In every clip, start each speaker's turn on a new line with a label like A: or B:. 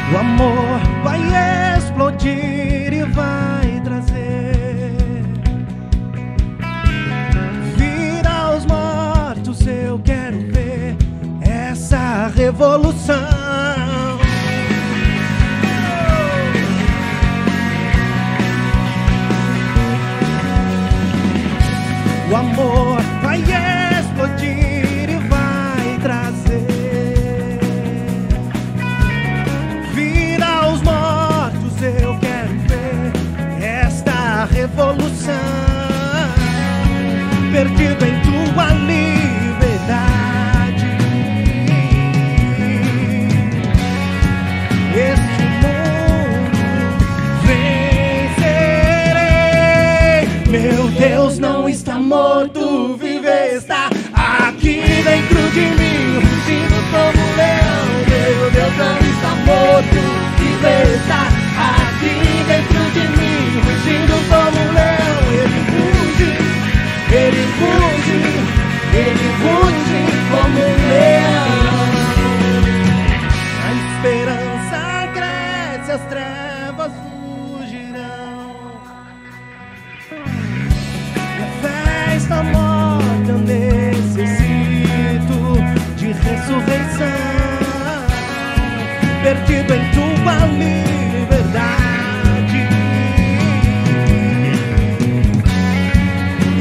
A: O amor vai explodir e vai trazer vida aos mortos. Eu quero ver essa revolução. O amor vai explodir e vai trazer eu quero ver esta revolução. Perdido em tua liberdade, este mundo vencerei. Meu Deus não está morto, vive, está aqui dentro de mim, rugindo como um leão. Meu Deus não está morto, vive, está aqui dentro de mim, rugindo como um leão. Ele ruge, ele ruge, ele ruge como um leão. A esperança cresce, as trevas fugirão. E a fé está morta, eu necessito de ressurreição. Perdido em tua liberdade,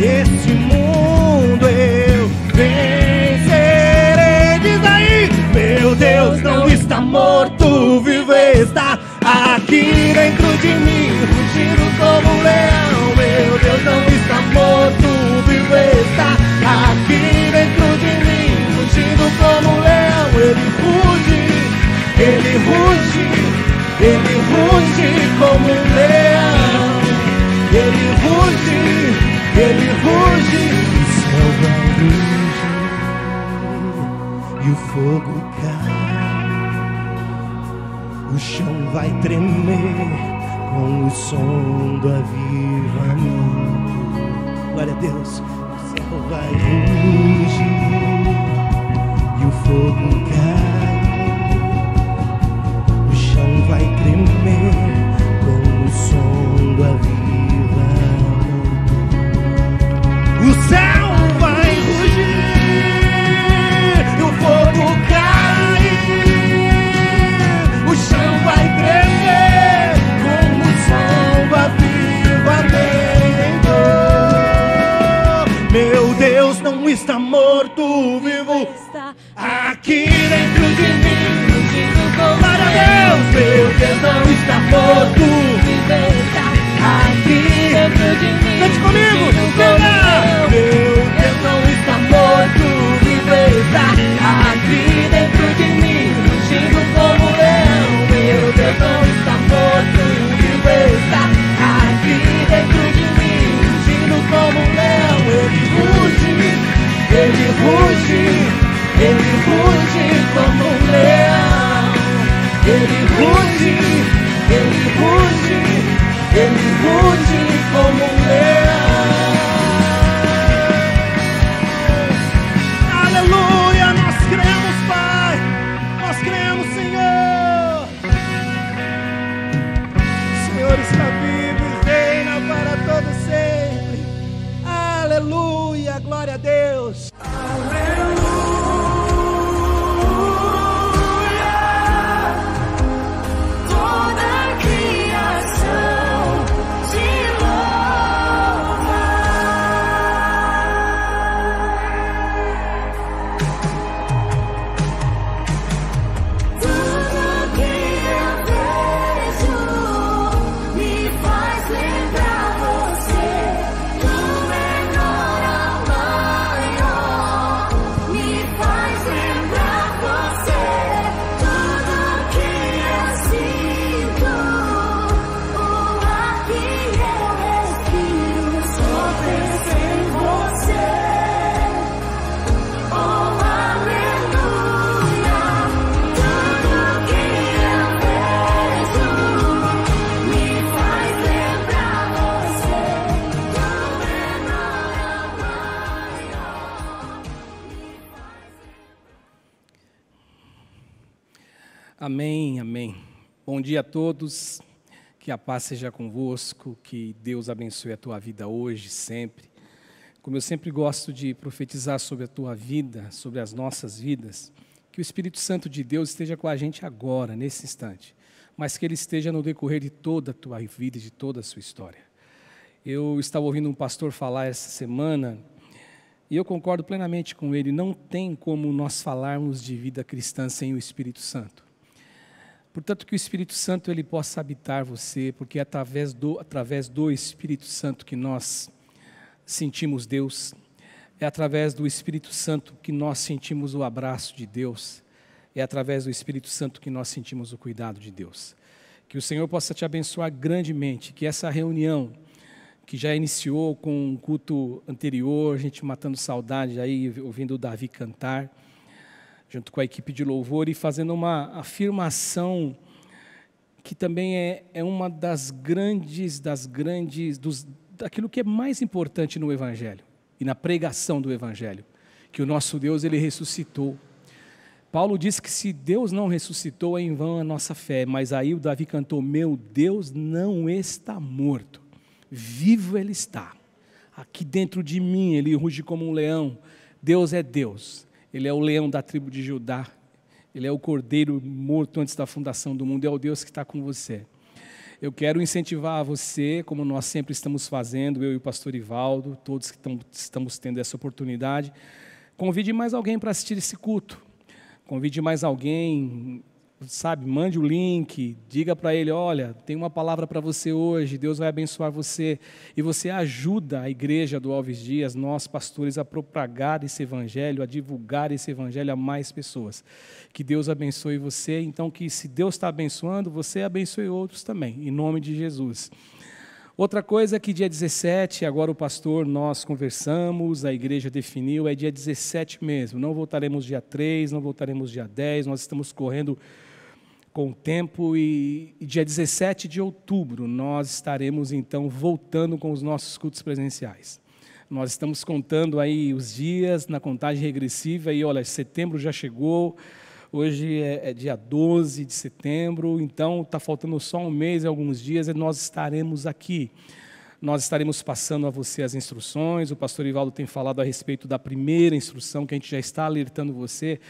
A: esse mundo eu vencerei. Diz aí, meu Deus não está morto, vive, está aqui dentro de mim, rugindo como um leão. Meu Deus não está morto, vive, está aqui dentro de mim, rugindo como um leão. Ele ruge, ele ruge, ele ruge como um leão. Ele ruge, ele ruge. O céu vai rugir e o fogo cai. O chão vai tremer com o som do avivamento. Glória a Deus. O céu vai rugir e o fogo cai. Vai tremer com o som do avivamento. O céu vai rugir e o fogo cai. O chão vai tremer com o som do avivamento. Meu Deus não está morto, vivo, aqui dentro de mim. Glória a Deus, meu Deus não está morto, vive, está aqui dentro de mim. Cante comigo, venha! Meu Deus não está morto, vive, está aqui dentro de mim, rugindo como um leão. Meu Deus não está morto, vive, está aqui dentro de mim, rugindo como um leão. Ele ruge, ele ruge, ele ruge como um leão. Ele ruge, ele ruge, ele ruge como um leão. Aleluia, nós cremos, Pai, nós cremos, Senhor. O Senhor está vivo e reina para todo sempre. Aleluia, glória a Deus. Aleluia.
B: Amém, amém. Bom dia a todos, que a paz seja convosco, que Deus abençoe a tua vida hoje, sempre. Como eu sempre gosto de profetizar sobre a tua vida, sobre as nossas vidas, que o Espírito Santo de Deus esteja com a gente agora, nesse instante, mas que Ele esteja no decorrer de toda a tua vida e de toda a sua história. Eu estava ouvindo um pastor falar essa semana, e eu concordo plenamente com ele, não tem como nós falarmos de vida cristã sem o Espírito Santo. Portanto, que o Espírito Santo ele possa habitar você, porque é através do Espírito Santo que nós sentimos Deus, é através do Espírito Santo que nós sentimos o abraço de Deus, é através do Espírito Santo que nós sentimos o cuidado de Deus. Que o Senhor possa te abençoar grandemente, que essa reunião que já iniciou com um culto anterior, a gente matando saudade aí, ouvindo o Davi cantar, junto com a equipe de louvor e fazendo uma afirmação que também é uma daquilo que é mais importante no Evangelho e na pregação do Evangelho, que o nosso Deus, Ele ressuscitou. Paulo diz que se Deus não ressuscitou, é em vão a nossa fé, mas aí o Davi cantou, meu Deus não está morto, vivo Ele está, aqui dentro de mim Ele ruge como um leão, Deus é Deus. Ele é o leão da tribo de Judá, Ele é o cordeiro morto antes da fundação do mundo, é o Deus que está com você. Eu quero incentivar você, como nós sempre estamos fazendo, eu e o pastor Ivaldo, todos que estamos tendo essa oportunidade, convide mais alguém para assistir esse culto, convide mais alguém, sabe, mande o link, diga para ele, olha, tem uma palavra para você hoje, Deus vai abençoar você, e você ajuda a igreja do Alves Dias, nós pastores, a propagar esse evangelho, a divulgar esse evangelho a mais pessoas, que Deus abençoe você, então que se Deus está abençoando, você abençoe outros também, em nome de Jesus. Outra coisa é que dia 17, agora o pastor, nós conversamos, a igreja definiu, é dia 17 mesmo, não voltaremos dia 3, não voltaremos dia 10, nós estamos correndo com o tempo e dia 17 de outubro nós estaremos então voltando com os nossos cultos presenciais. Nós estamos contando aí os dias na contagem regressiva e olha, setembro já chegou, hoje é dia 12 de setembro, então está faltando só um mês e alguns dias e nós estaremos aqui. Nós estaremos passando a você as instruções, o pastor Ivaldo tem falado a respeito da primeira instrução que a gente já está alertando você,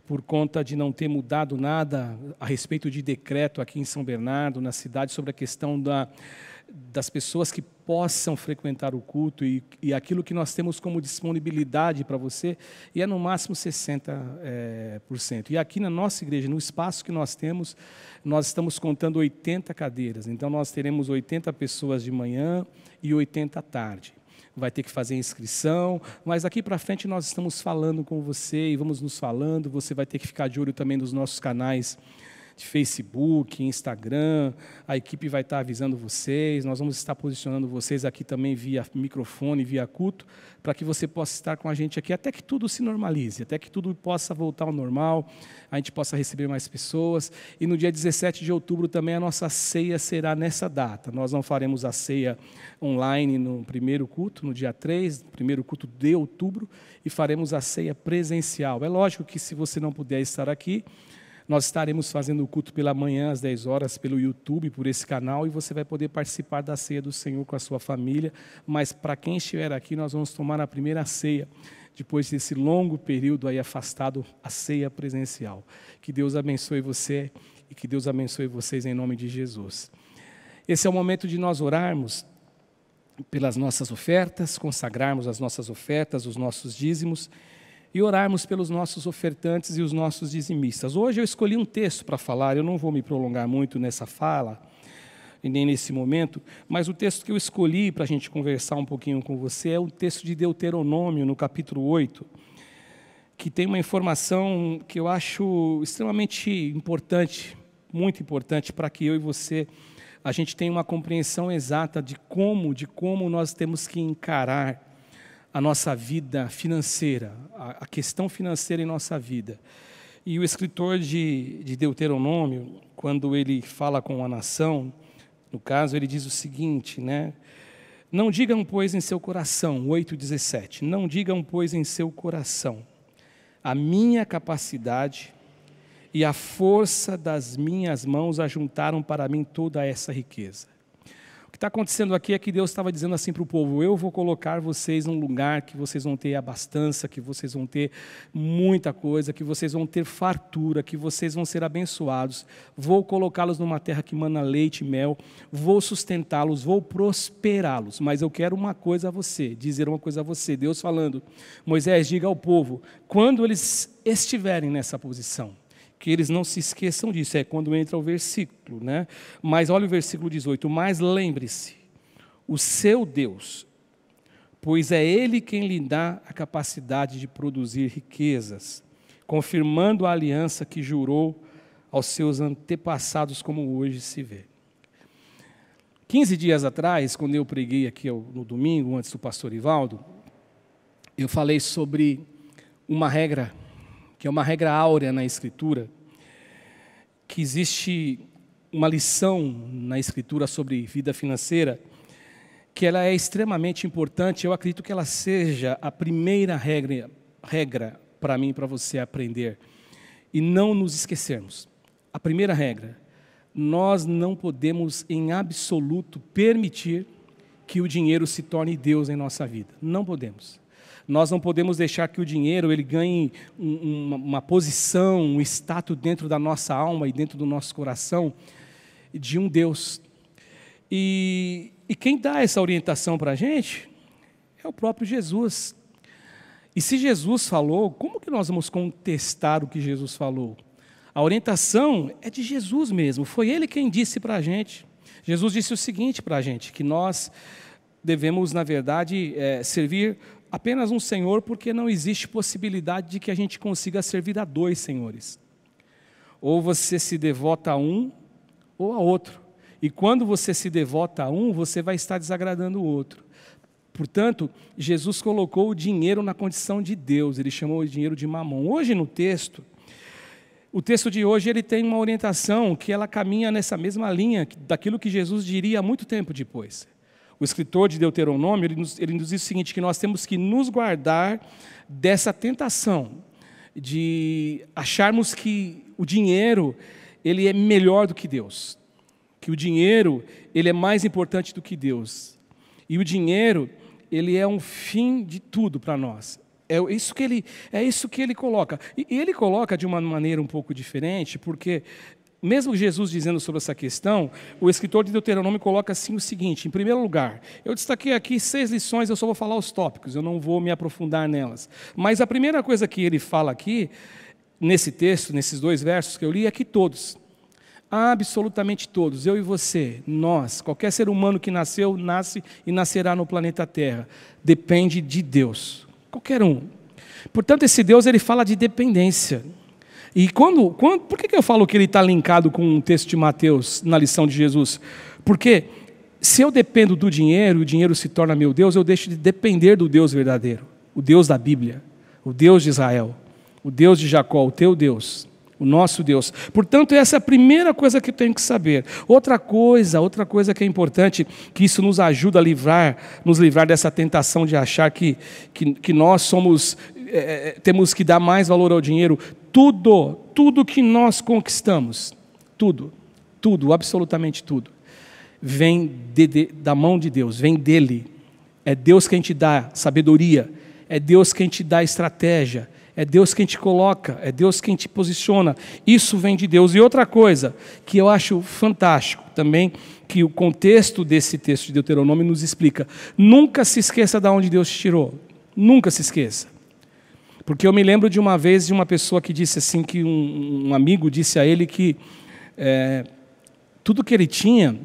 B: por conta de não ter mudado nada a respeito de decreto aqui em São Bernardo, na cidade, sobre a questão das pessoas que possam frequentar o culto e aquilo que nós temos como disponibilidade para você, e é no máximo 60%. E aqui na nossa igreja, no espaço que nós temos, nós estamos contando 80 cadeiras, então nós teremos 80 pessoas de manhã e 80 à tarde. Vai ter que fazer inscrição, mas daqui para frente nós estamos falando com você e vamos nos falando, você vai ter que ficar de olho também nos nossos canais de Facebook, Instagram, a equipe vai estar avisando vocês, nós vamos estar posicionando vocês aqui também via microfone, via culto, para que você possa estar com a gente aqui, até que tudo se normalize, até que tudo possa voltar ao normal, a gente possa receber mais pessoas, e no dia 17 de outubro também a nossa ceia será nessa data, nós não faremos a ceia online no primeiro culto, no dia 3, primeiro culto de outubro, e faremos a ceia presencial. É lógico que se você não puder estar aqui, nós estaremos fazendo o culto pela manhã, às 10 horas, pelo YouTube, por esse canal, e você vai poder participar da ceia do Senhor com a sua família. Mas para quem estiver aqui, nós vamos tomar a primeira ceia, depois desse longo período aí afastado, a ceia presencial. Que Deus abençoe você e que Deus abençoe vocês em nome de Jesus. Esse é o momento de nós orarmos pelas nossas ofertas, consagrarmos as nossas ofertas, os nossos dízimos, e orarmos pelos nossos ofertantes e os nossos dizimistas. Hoje eu escolhi um texto para falar, eu não vou me prolongar muito nessa fala, e nem nesse momento, mas o texto que eu escolhi para a gente conversar um pouquinho com você é o texto de Deuteronômio, no capítulo 8, que tem uma informação que eu acho extremamente importante, muito importante, para que eu e você, a gente tenha uma compreensão exata de como nós temos que encarar a nossa vida financeira, a questão financeira em nossa vida. E o escritor de Deuteronômio, quando ele fala com a nação, no caso, ele diz o seguinte, né? Não digam, pois, em seu coração, 8,17, não digam, pois, em seu coração, a minha capacidade e a força das minhas mãos ajuntaram para mim toda essa riqueza. O que está acontecendo aqui é que Deus estava dizendo assim para o povo: eu vou colocar vocês num lugar que vocês vão ter abastança, que vocês vão ter muita coisa, que vocês vão ter fartura, que vocês vão ser abençoados. Vou colocá-los numa terra que mana leite e mel, vou sustentá-los, vou prosperá-los. Mas eu quero uma coisa a você, dizer uma coisa a você. Deus falando: Moisés, diga ao povo, quando eles estiverem nessa posição, que eles não se esqueçam disso, é quando entra o versículo, né? Mas olha o versículo 18, mas lembre-se, o seu Deus, pois é Ele quem lhe dá a capacidade de produzir riquezas, confirmando a aliança que jurou aos seus antepassados, como hoje se vê. 15 dias atrás, quando eu preguei aqui no domingo, antes do pastor Ivaldo, eu falei sobre uma regra, que é uma regra áurea na Escritura, que existe uma lição na Escritura sobre vida financeira, que ela é extremamente importante. Eu acredito que ela seja a primeira regra para mim e para você aprender, e não nos esquecermos. A primeira regra: nós não podemos em absoluto permitir que o dinheiro se torne Deus em nossa vida. Não podemos. Nós não podemos deixar que o dinheiro ele ganhe uma posição, um status dentro da nossa alma e dentro do nosso coração de um Deus. E quem dá essa orientação para a gente é o próprio Jesus. E se Jesus falou, como que nós vamos contestar o que Jesus falou? A orientação é de Jesus mesmo, foi Ele quem disse para a gente. Jesus disse o seguinte para a gente, que nós devemos, na verdade, servir apenas um Senhor, porque não existe possibilidade de que a gente consiga servir a dois senhores. Ou você se devota a um ou a outro. E quando você se devota a um, você vai estar desagradando o outro. Portanto, Jesus colocou o dinheiro na condição de Deus, ele chamou o dinheiro de mamon. Hoje no texto, o texto de hoje ele tem uma orientação que ela caminha nessa mesma linha daquilo que Jesus diria muito tempo depois. O escritor de Deuteronômio, ele nos diz o seguinte, que nós temos que nos guardar dessa tentação de acharmos que o dinheiro ele é melhor do que Deus, que o dinheiro ele é mais importante do que Deus. E o dinheiro ele é um fim de tudo para nós. É isso que ele coloca. E ele coloca de uma maneira um pouco diferente, porque mesmo Jesus dizendo sobre essa questão, o escritor de Deuteronômio coloca assim o seguinte: em primeiro lugar, eu destaquei aqui 6 lições, eu só vou falar os tópicos, eu não vou me aprofundar nelas. Mas a primeira coisa que ele fala aqui, nesse texto, nesses 2 versos que eu li, é que todos, absolutamente todos, eu e você, nós, qualquer ser humano que nasceu, nasce e nascerá no planeta Terra, depende de Deus, qualquer um. Portanto, esse Deus ele fala de dependência. E por que eu falo que ele está linkado com o texto de Mateus, na lição de Jesus? Porque se eu dependo do dinheiro, o dinheiro se torna meu Deus, eu deixo de depender do Deus verdadeiro, o Deus da Bíblia, o Deus de Israel, o Deus de Jacó, o teu Deus, o nosso Deus. Portanto, essa é a primeira coisa que eu tenho que saber. Outra coisa que é importante, que isso nos ajuda a nos livrar dessa tentação de achar que nós somos, temos que dar mais valor ao dinheiro. Tudo que nós conquistamos, tudo, absolutamente tudo, vem da mão de Deus, vem dEle. É Deus quem te dá sabedoria, é Deus quem te dá estratégia, é Deus quem te coloca, é Deus quem te posiciona. Isso vem de Deus. E outra coisa que eu acho fantástico também, que o contexto desse texto de Deuteronômio nos explica: nunca se esqueça de onde Deus te tirou, nunca se esqueça. Porque eu me lembro de uma vez de uma pessoa que disse assim, que um amigo disse a ele que tudo que ele tinha,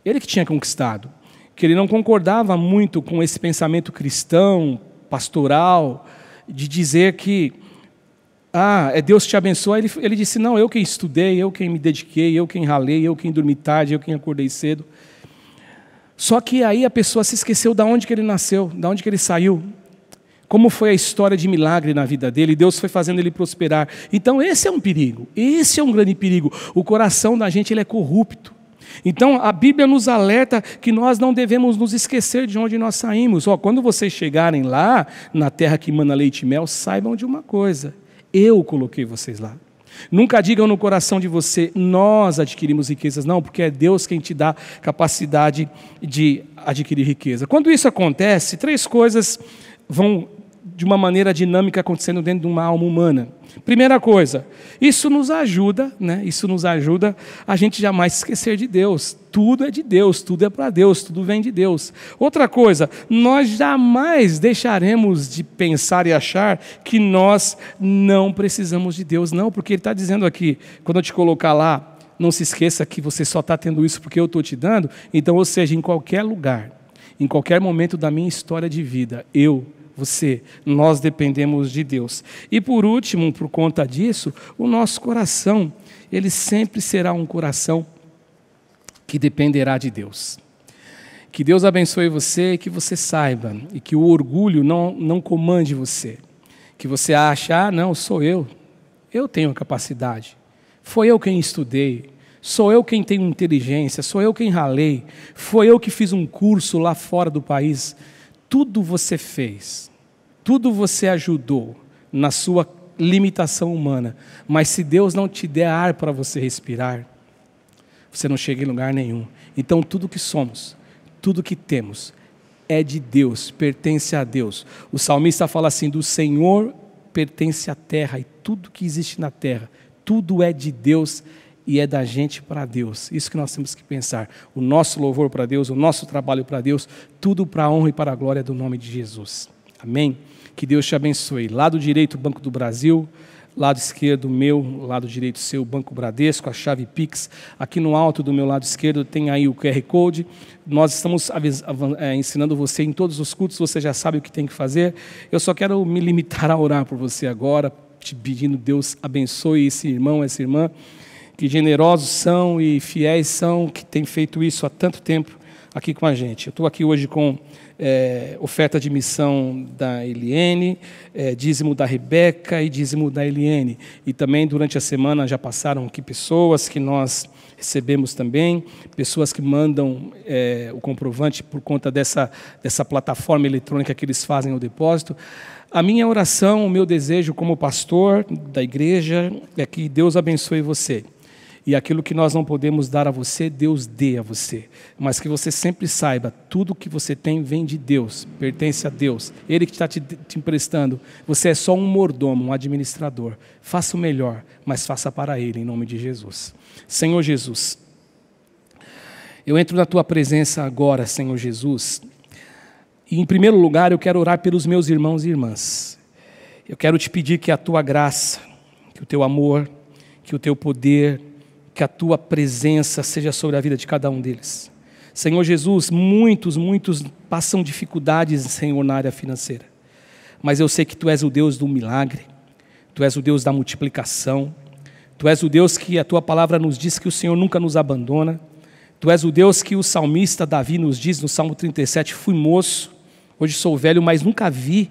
B: ele que tinha conquistado, que ele não concordava muito com esse pensamento cristão, pastoral, de dizer que é Deus que te abençoa. Ele disse: não, eu quem estudei, eu quem me dediquei, eu quem ralei, eu quem dormi tarde, eu quem acordei cedo. Só que aí a pessoa se esqueceu de onde que ele nasceu, de onde que ele saiu. Como foi a história de milagre na vida dele, Deus foi fazendo ele prosperar. Então esse é um perigo, esse é um grande perigo. O coração da gente ele é corrupto. Então a Bíblia nos alerta que nós não devemos nos esquecer de onde nós saímos. Quando vocês chegarem lá, na terra que mana leite e mel, saibam de uma coisa: eu coloquei vocês lá. Nunca digam no coração de você, nós adquirimos riquezas. Não, porque é Deus quem te dá capacidade de adquirir riqueza. Quando isso acontece, 3 coisas vão de uma maneira dinâmica acontecendo dentro de uma alma humana. Primeira coisa, isso nos ajuda, né? Isso nos ajuda a gente jamais esquecer de Deus. Tudo é de Deus, tudo é para Deus, tudo vem de Deus. Outra coisa, nós jamais deixaremos de pensar e achar que nós não precisamos de Deus. Não, porque Ele está dizendo aqui, quando eu te colocar lá, não se esqueça que você só está tendo isso porque eu estou te dando. Então, ou seja, em qualquer lugar, em qualquer momento da minha história de vida, você, nós dependemos de Deus. E por último, por conta disso, o nosso coração, ele sempre será um coração que dependerá de Deus. Que Deus abençoe você e que você saiba, e que o orgulho não comande você. Que você ache, não, sou eu tenho a capacidade, foi eu quem estudei, sou eu quem tenho inteligência, sou eu quem ralei, foi eu que fiz um curso lá fora do país. Tudo você fez, tudo você ajudou na sua limitação humana, mas se Deus não te der ar para você respirar, você não chega em lugar nenhum. Então tudo que somos, tudo que temos, é de Deus, pertence a Deus. O salmista fala assim, do Senhor pertence a terra e tudo que existe na terra, tudo é de Deus e é da gente para Deus. Isso que nós temos que pensar. O nosso louvor para Deus, o nosso trabalho para Deus, tudo para a honra e para a glória do nome de Jesus. Amém? Que Deus te abençoe. Lado direito, Banco do Brasil. Lado esquerdo, meu. Lado direito, seu, Banco Bradesco, a chave Pix. Aqui no alto do meu lado esquerdo tem aí o QR Code. Nós estamos ensinando você em todos os cultos, você já sabe o que tem que fazer. Eu só quero me limitar a orar por você agora, te pedindo, Deus abençoe esse irmão, essa irmã, que generosos são e fiéis são, que têm feito isso há tanto tempo aqui com a gente. Eu estou aqui hoje com oferta de missão da Eliene, dízimo da Rebeca e dízimo da Eliene. E também durante a semana já passaram aqui pessoas que nós recebemos também, pessoas que mandam o comprovante por conta dessa plataforma eletrônica que eles fazem o depósito. A minha oração, o meu desejo como pastor da igreja é que Deus abençoe você. E aquilo que nós não podemos dar a você, Deus dê a você. Mas que você sempre saiba, tudo que você tem vem de Deus, pertence a Deus. Ele que está te emprestando. Você é só um mordomo, um administrador. Faça o melhor, mas faça para Ele, em nome de Jesus. Senhor Jesus, eu entro na Tua presença agora, Senhor Jesus. E em primeiro lugar, eu quero orar pelos meus irmãos e irmãs. Eu quero te pedir que a Tua graça, que o Teu amor, que o Teu poder, que a Tua presença seja sobre a vida de cada um deles. Senhor Jesus, muitos passam dificuldades, Senhor, na área financeira. Mas eu sei que Tu és o Deus do milagre, Tu és o Deus da multiplicação, Tu és o Deus que a Tua palavra nos diz que o Senhor nunca nos abandona. Tu és o Deus que o salmista Davi nos diz no Salmo 37, fui moço, hoje sou velho, mas nunca vi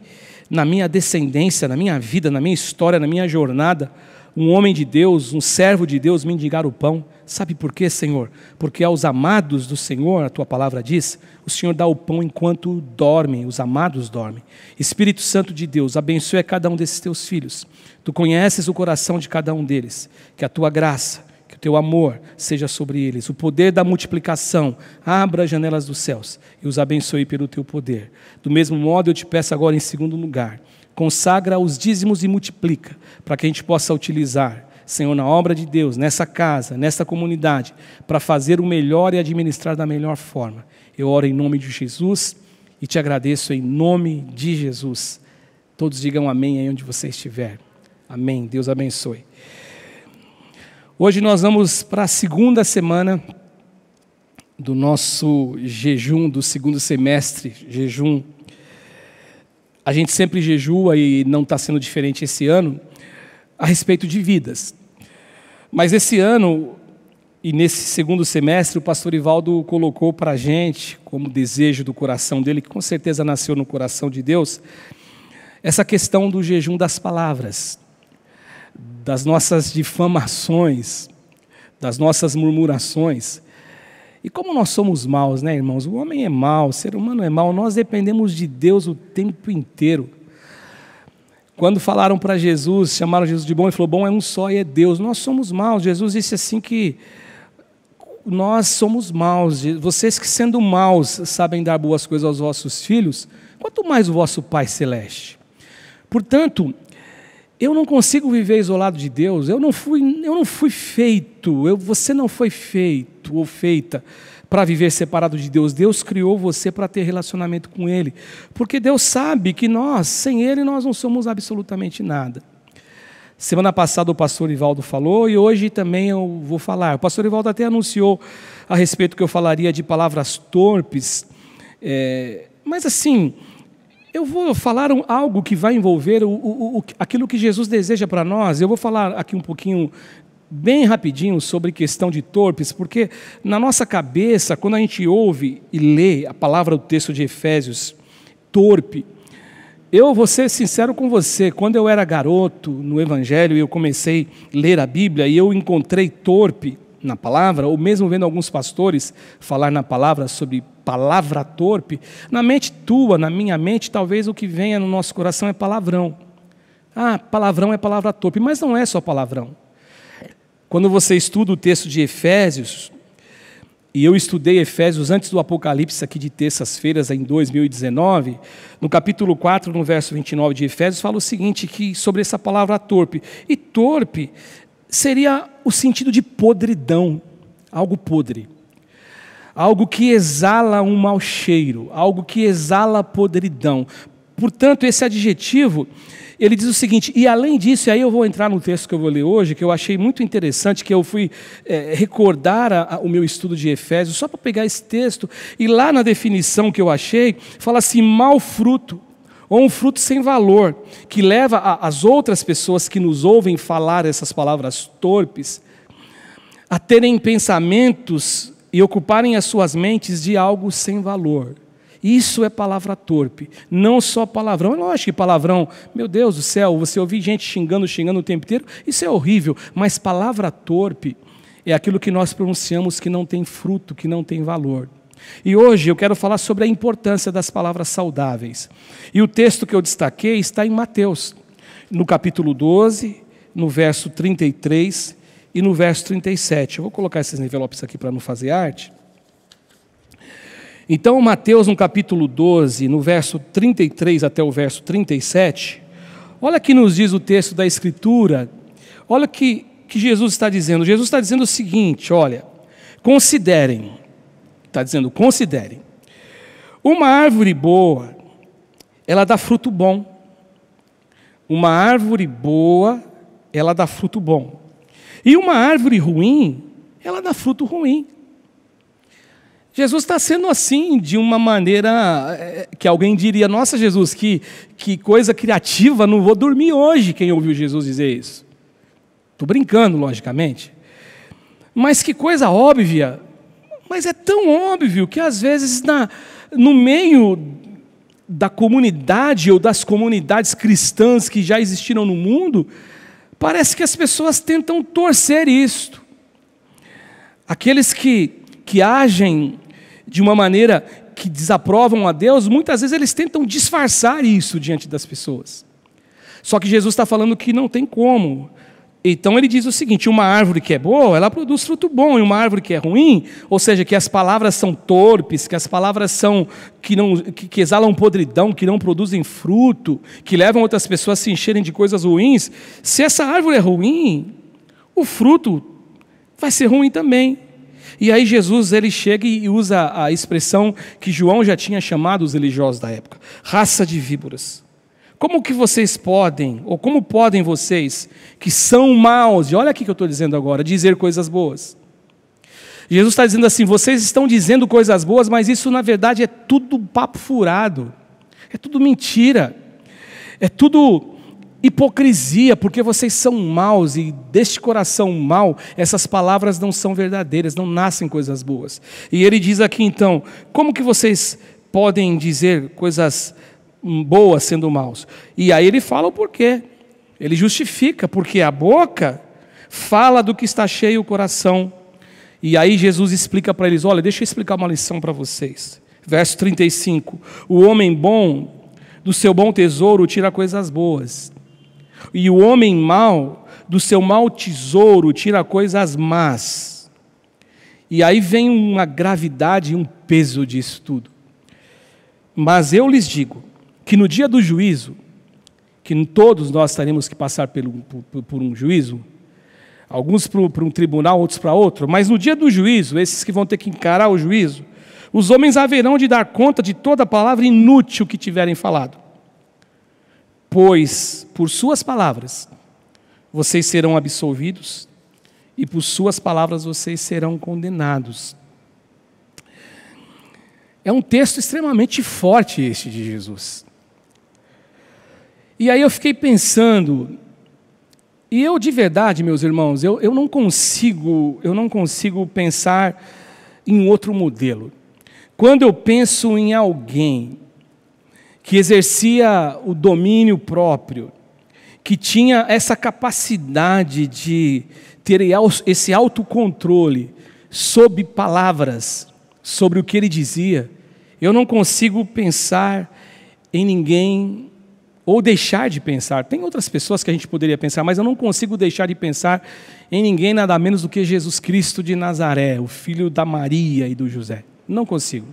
B: na minha descendência, na minha vida, na minha história, na minha jornada, um homem de Deus, um servo de Deus mendigar o pão. Sabe por quê, Senhor? Porque aos amados do Senhor, a Tua palavra diz, o Senhor dá o pão enquanto dormem, os amados dormem. Espírito Santo de Deus, abençoe a cada um desses Teus filhos. Tu conheces o coração de cada um deles. Que a Tua graça, que o Teu amor seja sobre eles. O poder da multiplicação, abra as janelas dos céus e os abençoe pelo Teu poder. Do mesmo modo, eu te peço agora em segundo lugar, consagra os dízimos e multiplica, para que a gente possa utilizar, Senhor, na obra de Deus, nessa casa, nessa comunidade, para fazer o melhor e administrar da melhor forma. Eu oro em nome de Jesus e te agradeço em nome de Jesus. Todos digam amém aí onde você estiver. Amém. Deus abençoe. Hoje nós vamos para a segunda semana do nosso jejum, do segundo semestre, jejum. A gente sempre jejua e não está sendo diferente esse ano, a respeito de vidas. Mas esse ano, e nesse segundo semestre, o pastor Ivaldo colocou para a gente, como desejo do coração dele, que com certeza nasceu no coração de Deus, essa questão do jejum das palavras, das nossas difamações, das nossas murmurações. E como nós somos maus, né, irmãos? O homem é mau, o ser humano é mau, nós dependemos de Deus o tempo inteiro. Quando falaram para Jesus, chamaram Jesus de bom, ele falou, bom é um só e é Deus. Nós somos maus. Jesus disse assim que nós somos maus. Vocês que sendo maus sabem dar boas coisas aos vossos filhos, quanto mais o vosso Pai Celeste. Portanto, eu não consigo viver isolado de Deus. Eu não fui feito, você não foi feito ou feita para viver separado de Deus. Deus criou você para ter relacionamento com Ele, porque Deus sabe que nós, sem Ele, nós não somos absolutamente nada. Semana passada o pastor Ivaldo falou e hoje também eu vou falar. O pastor Ivaldo até anunciou a respeito que eu falaria de palavras torpes, mas assim, eu vou falar algo que vai envolver aquilo que Jesus deseja para nós. Eu vou falar aqui um pouquinho, bem rapidinho, sobre questão de torpes, porque na nossa cabeça, quando a gente ouve e lê a palavra do texto de Efésios, torpe, eu vou ser sincero com você, quando eu era garoto no Evangelho e eu comecei a ler a Bíblia e eu encontrei torpe na palavra, ou mesmo vendo alguns pastores falar na palavra sobre palavra torpe, na mente tua, na minha mente, talvez o que venha no nosso coração é palavrão. Ah, palavrão é palavra torpe, mas não é só palavrão. Quando você estuda o texto de Efésios, e eu estudei Efésios antes do Apocalipse aqui de terças-feiras em 2019, no capítulo 4, no verso 29 de Efésios, fala o seguinte, que sobre essa palavra torpe. E torpe seria o sentido de podridão, algo podre. Algo que exala um mau cheiro, algo que exala podridão. Portanto, esse adjetivo, ele diz o seguinte, e além disso, e aí eu vou entrar no texto que eu vou ler hoje, que eu achei muito interessante, que eu fui recordar o meu estudo de Efésios, só para pegar esse texto, e lá na definição que eu achei, fala assim, mau fruto, ou um fruto sem valor, que leva as outras pessoas que nos ouvem falar essas palavras torpes, a terem pensamentos e ocuparem as suas mentes de algo sem valor. Isso é palavra torpe, não só palavrão. É lógico que palavrão, meu Deus do céu, você ouvir gente xingando o tempo inteiro, isso é horrível, mas palavra torpe é aquilo que nós pronunciamos que não tem fruto, que não tem valor. E hoje eu quero falar sobre a importância das palavras saudáveis. E o texto que eu destaquei está em Mateus, no capítulo 12, no verso 33 e no verso 37. Eu vou colocar esses envelopes aqui para não fazer arte. Então, Mateus, no capítulo 12, no verso 33 até o verso 37, olha que nos diz o texto da Escritura, olha que Jesus está dizendo. Jesus está dizendo o seguinte, olha, considerem, está dizendo, considerem, uma árvore boa, ela dá fruto bom. Uma árvore boa, ela dá fruto bom. E uma árvore ruim, ela dá fruto ruim. Jesus está sendo assim, de uma maneira que alguém diria, nossa Jesus, que coisa criativa, não vou dormir hoje, quem ouviu Jesus dizer isso. Estou brincando, logicamente. Mas que coisa óbvia, mas é tão óbvio que às vezes no meio da comunidade ou das comunidades cristãs que já existiram no mundo, parece que as pessoas tentam torcer isto. Aqueles que agem de uma maneira que desaprovam a Deus, muitas vezes eles tentam disfarçar isso diante das pessoas. Só que Jesus está falando que não tem como. Então ele diz o seguinte, uma árvore que é boa, ela produz fruto bom, e uma árvore que é ruim, ou seja, que as palavras são torpes, que as palavras são que exalam podridão, que não produzem fruto, que levam outras pessoas a se encherem de coisas ruins, se essa árvore é ruim, o fruto vai ser ruim também. E aí Jesus ele chega e usa a expressão que João já tinha chamado os religiosos da época, raça de víboras. Como que vocês podem, ou como podem vocês, que são maus, e olha aqui que eu estou dizendo agora, dizer coisas boas? Jesus está dizendo assim, vocês estão dizendo coisas boas, mas isso na verdade é tudo papo furado, é tudo mentira, é tudo hipocrisia, porque vocês são maus, e deste coração mau, essas palavras não são verdadeiras, não nascem coisas boas. E ele diz aqui então, como que vocês podem dizer coisas boas sendo maus? E aí ele fala o porquê, ele justifica, porque a boca fala do que está cheio o coração. E aí Jesus explica para eles, olha, deixa eu explicar uma lição para vocês. Verso 35, o homem bom, do seu bom tesouro tira coisas boas, E o homem mau, do seu mau tesouro, tira coisas más. E aí vem uma gravidade e um peso disso tudo. Mas eu lhes digo que no dia do juízo, que todos nós teremos que passar por um juízo, alguns para um tribunal, outros para outro, mas no dia do juízo, esses que vão ter que encarar o juízo, os homens haverão de dar conta de toda palavra inútil que tiverem falado. Pois, por suas palavras, vocês serão absolvidos, e por suas palavras vocês serão condenados. É um texto extremamente forte este de Jesus. E aí eu fiquei pensando, e eu de verdade, meus irmãos, eu não consigo pensar em outro modelo. Quando eu penso em alguém que exercia o domínio próprio, que tinha essa capacidade de ter esse autocontrole sobre palavras, sobre o que ele dizia, eu não consigo pensar em ninguém, ou deixar de pensar. Tem outras pessoas que a gente poderia pensar, mas eu não consigo deixar de pensar em ninguém nada menos do que Jesus Cristo de Nazaré, o filho da Maria e do José. Não consigo.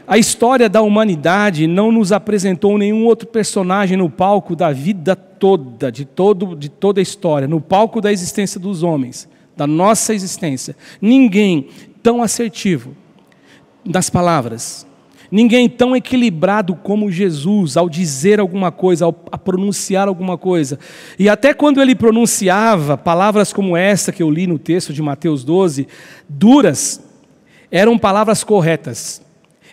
B: A história da humanidade não nos apresentou nenhum outro personagem no palco da vida toda, de toda a história, no palco da existência dos homens, da nossa existência. Ninguém tão assertivo das palavras, ninguém tão equilibrado como Jesus ao dizer alguma coisa, a pronunciar alguma coisa. E até quando ele pronunciava palavras como essa que eu li no texto de Mateus 12, duras, eram palavras corretas.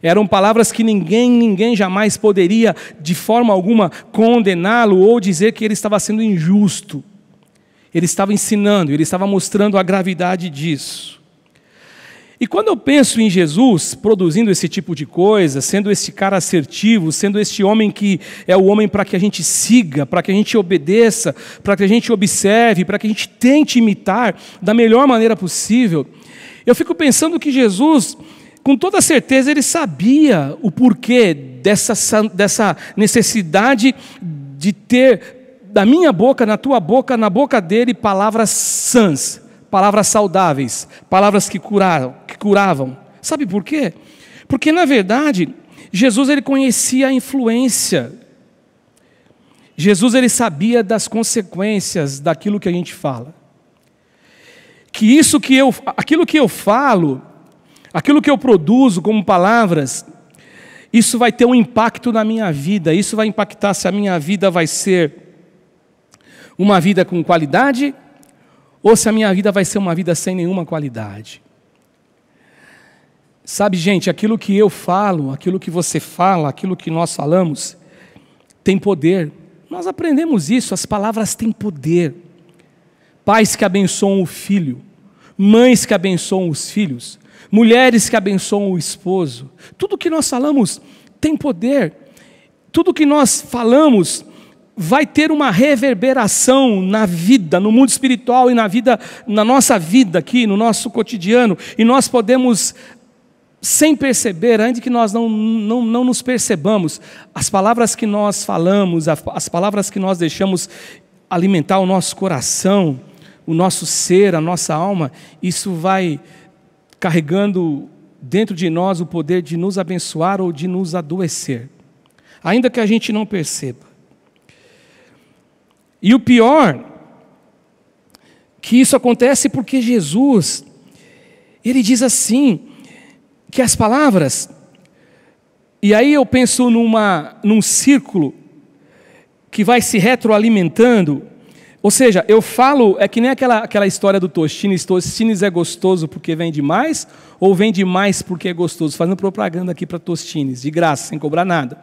B: Eram palavras que ninguém jamais poderia, de forma alguma, condená-lo ou dizer que ele estava sendo injusto. Ele estava ensinando, ele estava mostrando a gravidade disso. E quando eu penso em Jesus produzindo esse tipo de coisa, sendo esse cara assertivo, sendo este homem que é o homem para que a gente siga, para que a gente obedeça, para que a gente observe, para que a gente tente imitar da melhor maneira possível, eu fico pensando que Jesus, com toda certeza, ele sabia o porquê dessa necessidade de ter da minha boca, na tua boca, na boca dele, palavras sãs, palavras saudáveis, palavras que curavam. Sabe por quê? Porque, na verdade, Jesus ele conhecia a influência. Jesus ele sabia das consequências daquilo que a gente fala. Aquilo que eu falo, aquilo que eu produzo como palavras, isso vai ter um impacto na minha vida. Isso vai impactar se a minha vida vai ser uma vida com qualidade ou se a minha vida vai ser uma vida sem nenhuma qualidade. Sabe, gente, aquilo que eu falo, aquilo que você fala, aquilo que nós falamos, tem poder. Nós aprendemos isso, as palavras têm poder. Pais que abençoam o filho, mães que abençoam os filhos, mulheres que abençoam o esposo. Tudo que nós falamos tem poder. Tudo que nós falamos vai ter uma reverberação na vida, no mundo espiritual e na nossa vida aqui, no nosso cotidiano. E nós podemos, sem perceber, ainda que nós não nos percebamos, as palavras que nós falamos, as palavras que nós deixamos alimentar o nosso coração, o nosso ser, a nossa alma, isso vai carregando dentro de nós o poder de nos abençoar ou de nos adoecer, ainda que a gente não perceba. E o pior, que isso acontece porque Jesus, ele diz assim, que as palavras, e aí eu penso num círculo que vai se retroalimentando. Ou seja, eu falo, é que nem aquela história do Tostines. Tostines é gostoso porque vende mais, ou vende mais porque é gostoso? Fazendo propaganda aqui para Tostines, de graça, sem cobrar nada.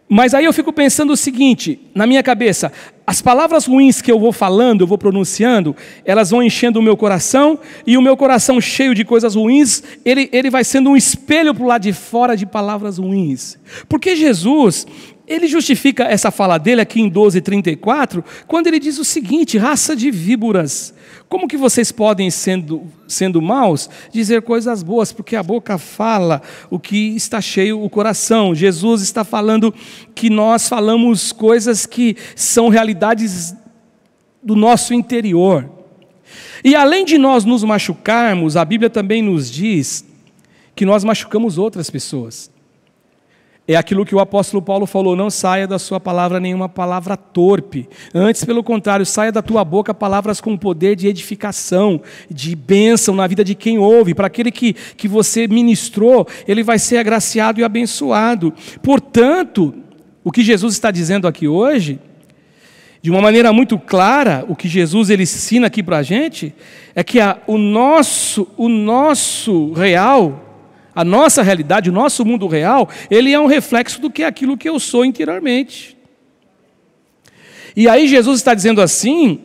B: Mas aí eu fico pensando o seguinte, na minha cabeça, as palavras ruins que eu vou falando, eu vou pronunciando, elas vão enchendo o meu coração, e o meu coração cheio de coisas ruins, ele vai sendo um espelho para o lado de fora de palavras ruins. Porque Jesus, ele justifica essa fala dele aqui em 12:34, quando ele diz o seguinte: raça de víboras, como que vocês podem, sendo maus, dizer coisas boas? Porque a boca fala o que está cheio o coração. Jesus está falando que nós falamos coisas que são realidades do nosso interior. E além de nós nos machucarmos, a Bíblia também nos diz que nós machucamos outras pessoas. É aquilo que o apóstolo Paulo falou: não saia da sua palavra nenhuma palavra torpe. Antes, pelo contrário, saia da tua boca palavras com poder de edificação, de bênção na vida de quem ouve. Para aquele que você ministrou, ele vai ser agraciado e abençoado. Portanto, o que Jesus está dizendo aqui hoje, de uma maneira muito clara, o que Jesus ele ensina aqui para a gente, é que o nosso real, a nossa realidade, o nosso mundo real, ele é um reflexo do que é aquilo que eu sou interiormente. E aí Jesus está dizendo assim,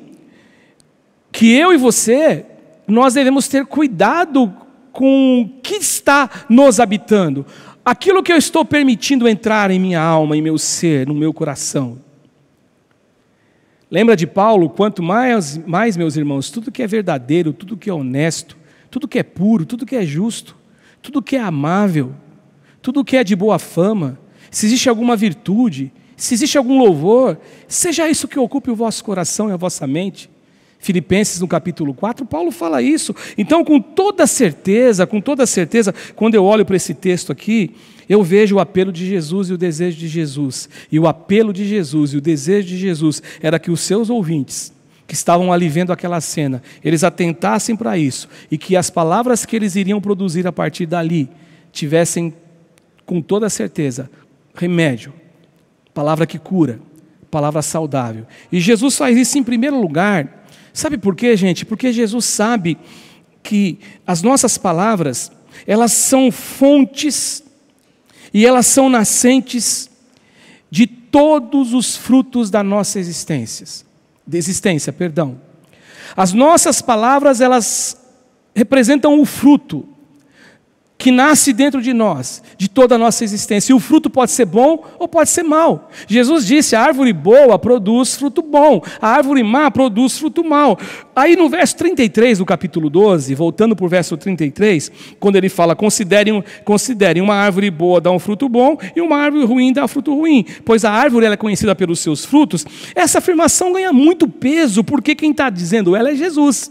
B: que eu e você, nós devemos ter cuidado com o que está nos habitando. Aquilo que eu estou permitindo entrar em minha alma, em meu ser, no meu coração. Lembra de Paulo? Quanto mais, meus irmãos, tudo que é verdadeiro, tudo que é honesto, tudo que é puro, tudo que é justo, tudo que é amável, tudo que é de boa fama, se existe alguma virtude, se existe algum louvor, seja isso que ocupe o vosso coração e a vossa mente. Filipenses no capítulo 4, Paulo fala isso. Então, com toda certeza, quando eu olho para esse texto aqui, eu vejo o apelo de Jesus e o desejo de Jesus. E o apelo de Jesus e o desejo de Jesus era que os seus ouvintes, que estavam ali vendo aquela cena, eles atentassem para isso, e que as palavras que eles iriam produzir a partir dali, tivessem com toda certeza, remédio, palavra que cura, palavra saudável. E Jesus faz isso em primeiro lugar. Sabe por quê, gente? Porque Jesus sabe que as nossas palavras, elas são fontes e elas são nascentes de todos os frutos da nossa existência. As nossas palavras, elas representam o fruto que nasce dentro de nós, de toda a nossa existência. E o fruto pode ser bom ou pode ser mau. Jesus disse: a árvore boa produz fruto bom, a árvore má produz fruto mau. Aí no verso 33 do capítulo 12, voltando para o verso 33, quando ele fala: considerem uma árvore boa dá um fruto bom e uma árvore ruim dá fruto ruim, pois a árvore ela é conhecida pelos seus frutos. Essa afirmação ganha muito peso, porque quem está dizendo ela é Jesus.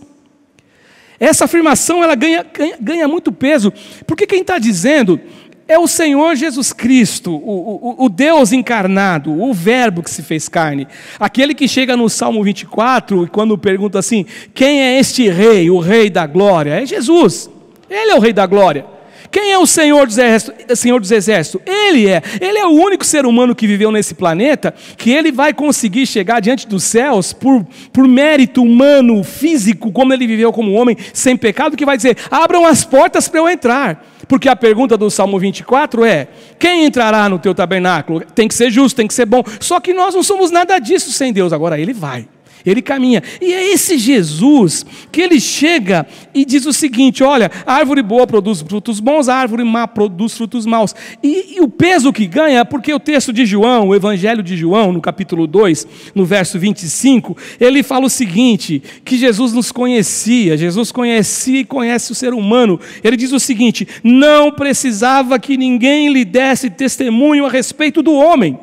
B: Essa afirmação ela ganha muito peso, porque quem está dizendo é o Senhor Jesus Cristo, o Deus encarnado, o Verbo que se fez carne. Aquele que chega no Salmo 24, e quando pergunta assim: quem é este rei, o rei da glória? É Jesus, ele é o rei da glória. Quem é o Senhor dos Exércitos? Ele é o único ser humano que viveu nesse planeta, que ele vai conseguir chegar diante dos céus por mérito humano, físico, como ele viveu como homem, sem pecado, que vai dizer: abram as portas para eu entrar. Porque a pergunta do Salmo 24 é: quem entrará no teu tabernáculo? Tem que ser justo, tem que ser bom. Só que nós não somos nada disso sem Deus. Agora ele vai. Ele caminha, e é esse Jesus que ele chega e diz o seguinte: olha, a árvore boa produz frutos bons, a árvore má produz frutos maus. E o peso que ganha é porque o texto de João, o Evangelho de João, no capítulo 2, no verso 25, ele fala o seguinte, que Jesus nos conhecia, Jesus conhecia e conhece o ser humano. Ele diz o seguinte: não precisava que ninguém lhe desse testemunho a respeito do homem.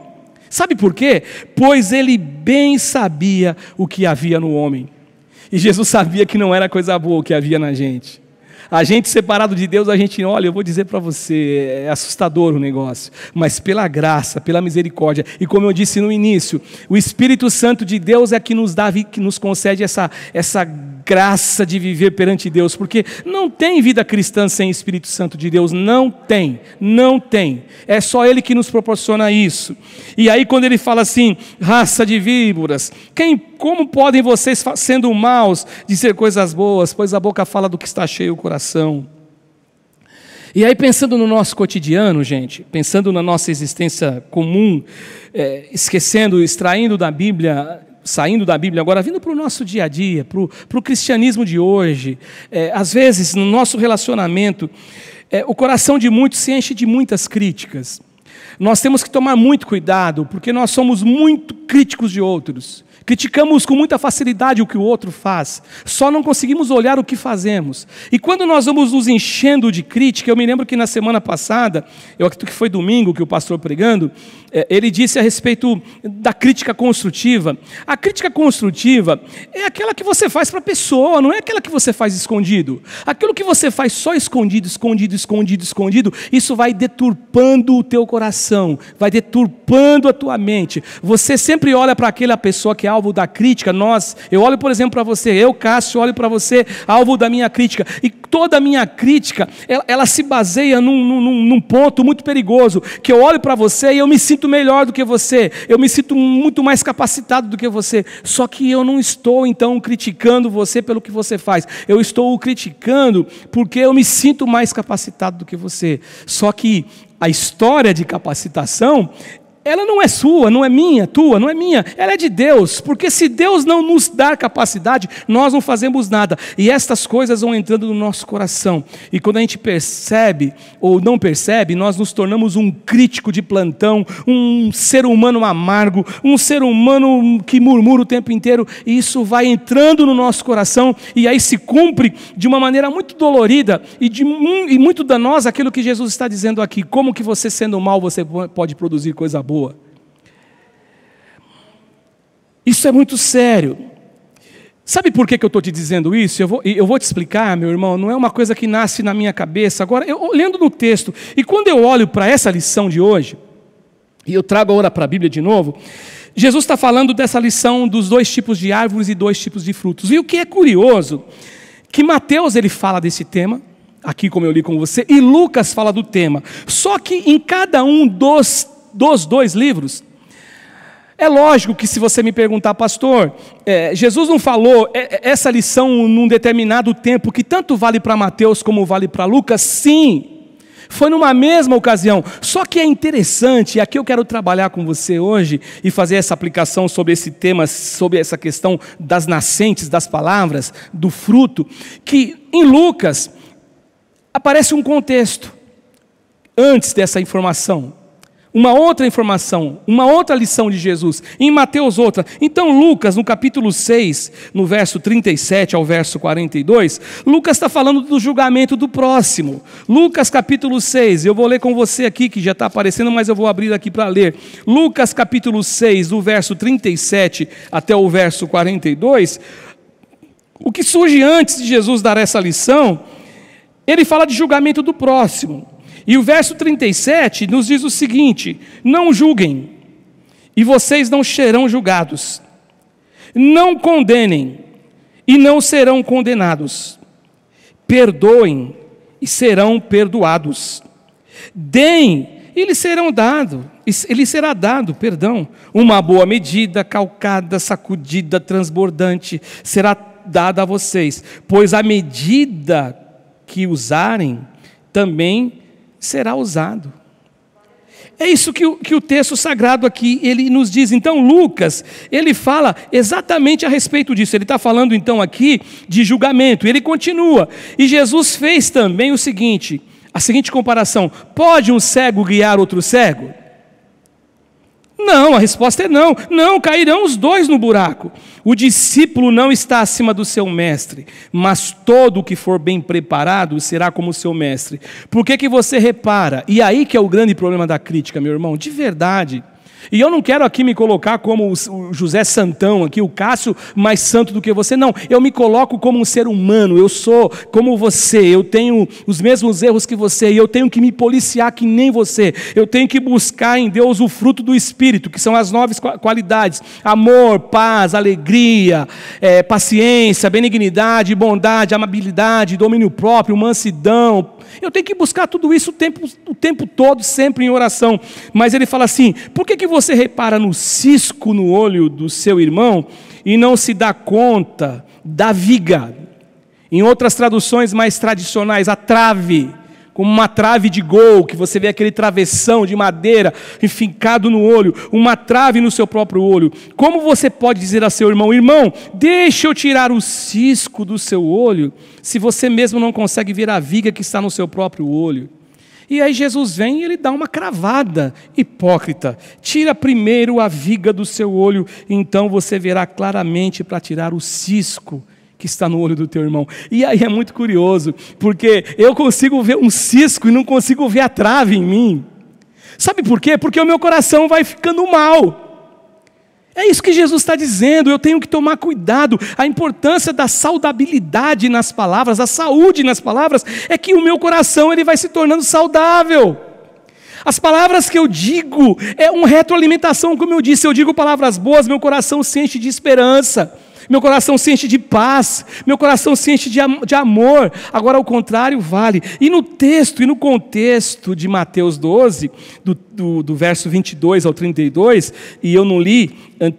B: Sabe por quê? Pois ele bem sabia o que havia no homem. E Jesus sabia que não era coisa boa o que havia na gente. A gente separado de Deus, a gente, olha, eu vou dizer para você, é assustador o negócio. Mas pela graça, pela misericórdia, e como eu disse no início, o Espírito Santo de Deus é que nos dá, que nos concede essa graça de viver perante Deus, porque não tem vida cristã sem Espírito Santo de Deus, não tem, é só Ele que nos proporciona isso. E aí quando ele fala assim, raça de víboras, como podem vocês, sendo maus, dizer coisas boas, pois a boca fala do que está cheio o coração. E aí pensando no nosso cotidiano, gente, pensando na nossa existência comum, extraindo da Bíblia, saindo da Bíblia agora, vindo para o nosso dia a dia, para o cristianismo de hoje, às vezes no nosso relacionamento, o coração de muitos se enche de muitas críticas. Nós temos que tomar muito cuidado, porque nós somos muito críticos de outros. Criticamos com muita facilidade o que o outro faz, só não conseguimos olhar o que fazemos. E quando nós vamos nos enchendo de crítica, eu me lembro que na semana passada, eu acredito que foi domingo que o pastor pregando, ele disse a respeito da crítica construtiva. A crítica construtiva é aquela que você faz para a pessoa, não é aquela que você faz escondido. Aquilo que você faz só escondido, isso vai deturpando o teu coração, vai deturpando a tua mente. Você sempre olha para aquela pessoa que é alvo da crítica. Eu olho, por exemplo, para você, Cássio, olho para você, alvo da minha crítica. E toda a minha crítica, ela se baseia num ponto muito perigoso, que eu olho para você e eu me sinto melhor do que você, eu me sinto muito mais capacitado do que você, só que eu não estou então criticando você pelo que você faz, eu estou o criticando porque eu me sinto mais capacitado do que você. Só que a história de capacitação, ela não é sua, não é minha, tua, não é minha, ela é de Deus, porque se Deus não nos dar capacidade, nós não fazemos nada, e estas coisas vão entrando no nosso coração, e quando a gente percebe, ou não percebe, nós nos tornamos um crítico de plantão, um ser humano amargo, um ser humano que murmura o tempo inteiro, e isso vai entrando no nosso coração, e aí se cumpre de uma maneira muito dolorida, e muito danosa, aquilo que Jesus está dizendo aqui, como que você sendo mal, você pode produzir coisa boa. Isso é muito sério. Sabe por que eu estou te dizendo isso? Eu vou te explicar, meu irmão, não é uma coisa que nasce na minha cabeça. Agora, eu olhando no texto, e quando eu olho para essa lição de hoje, e eu trago agora para a Bíblia de novo, Jesus está falando dessa lição dos 2 tipos de árvores e 2 tipos de frutos. E o que é curioso, que Mateus ele fala desse tema, aqui como eu li com você, e Lucas fala do tema. Só que em cada um dos 2 livros, é lógico que se você me perguntar, pastor, Jesus não falou essa lição num determinado tempo que tanto vale para Mateus como vale para Lucas? Sim, foi numa mesma ocasião. Só que é interessante, e aqui eu quero trabalhar com você hoje e fazer essa aplicação sobre esse tema, sobre essa questão das nascentes, das palavras, do fruto, que em Lucas aparece um contexto antes dessa informação. Uma outra informação, uma outra lição de Jesus, em Mateus outra. Então Lucas, no capítulo 6, no verso 37 ao verso 42, Lucas está falando do julgamento do próximo. Lucas capítulo 6, eu vou ler com você aqui, que já está aparecendo, mas eu vou abrir aqui para ler. Lucas capítulo 6, do verso 37 até o verso 42, o que surge antes de Jesus dar essa lição, ele fala de julgamento do próximo. E o verso 37 nos diz o seguinte: não julguem, e vocês não serão julgados. Não condenem, e não serão condenados. Perdoem, e serão perdoados. Deem, e lhes será dado, uma boa medida, calcada, sacudida, transbordante, será dada a vocês, pois a medida que usarem, também será usado. É isso que o texto sagrado aqui, ele nos diz. Então Lucas, ele fala exatamente a respeito disso. Ele está falando então aqui de julgamento. Ele continua. E Jesus fez também o seguinte, a seguinte comparação: pode um cego guiar outro cego? Não, a resposta é não. Não, cairão os 2 no buraco. O discípulo não está acima do seu mestre, mas todo o que for bem preparado será como o seu mestre. Por que você repara? E aí que é o grande problema da crítica, meu irmão, de verdade. E eu não quero aqui me colocar como o José Santão, aqui, o Cássio mais santo do que você, não. Eu me coloco como um ser humano, eu sou como você, eu tenho os mesmos erros que você, e eu tenho que me policiar que nem você. Eu tenho que buscar em Deus o fruto do Espírito, que são as 9 qualidades: amor, paz, alegria, paciência, benignidade, bondade, amabilidade, domínio próprio, mansidão. Eu tenho que buscar tudo isso o tempo todo, sempre em oração. Mas ele fala assim: por que você repara no cisco no olho do seu irmão e não se dá conta da viga? Em outras traduções mais tradicionais, a trave, como uma trave de gol, que você vê aquele travessão de madeira enfincado no olho, uma trave no seu próprio olho. Como você pode dizer a seu irmão: irmão, deixa eu tirar o cisco do seu olho, se você mesmo não consegue ver a viga que está no seu próprio olho? E aí Jesus vem e ele dá uma cravada: hipócrita, tira primeiro a viga do seu olho, então você verá claramente para tirar o cisco que está no olho do teu irmão. E aí é muito curioso, porque eu consigo ver um cisco e não consigo ver a trave em mim. Sabe por quê? Porque o meu coração vai ficando mal. É isso que Jesus está dizendo, eu tenho que tomar cuidado. A importância da saudabilidade nas palavras, a saúde nas palavras, é que o meu coração ele vai se tornando saudável. As palavras que eu digo é uma retroalimentação, como eu disse, eu digo palavras boas, meu coração se enche de esperança, meu coração se enche de paz, meu coração se enche de amor. Agora, o contrário vale. E no texto, e no contexto de Mateus 12, do verso 22 ao 32, e eu não li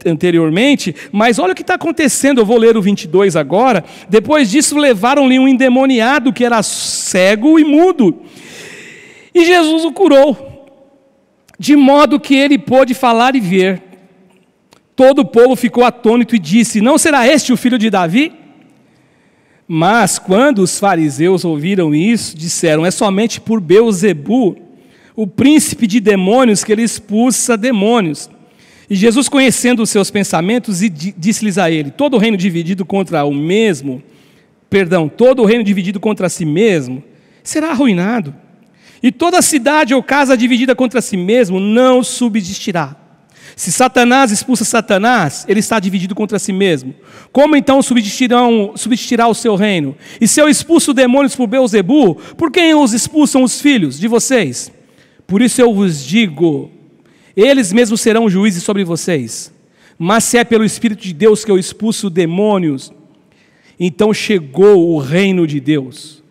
B: anteriormente, mas olha o que está acontecendo. Eu vou ler o 22 agora. Depois disso, levaram-lhe um endemoniado que era cego e mudo, e Jesus o curou, de modo que ele pôde falar e ver. Todo o povo ficou atônito e disse: não será este o filho de Davi? Mas quando os fariseus ouviram isso, disseram: é somente por Beelzebu, o príncipe de demônios, que ele expulsa demônios. E Jesus, conhecendo os seus pensamentos, disse-lhes a ele: todo reino dividido contra si mesmo será arruinado, e toda cidade ou casa dividida contra si mesmo não subsistirá. Se expulsa Satanás, ele está dividido contra si mesmo. Como então subsistirá o seu reino? E se eu expulso demônios por Beelzebu, por quem os expulsam os filhos de vocês? Por isso eu vos digo, eles mesmos serão juízes sobre vocês. Mas se é pelo Espírito de Deus que eu expulso demônios, então chegou o reino de Deus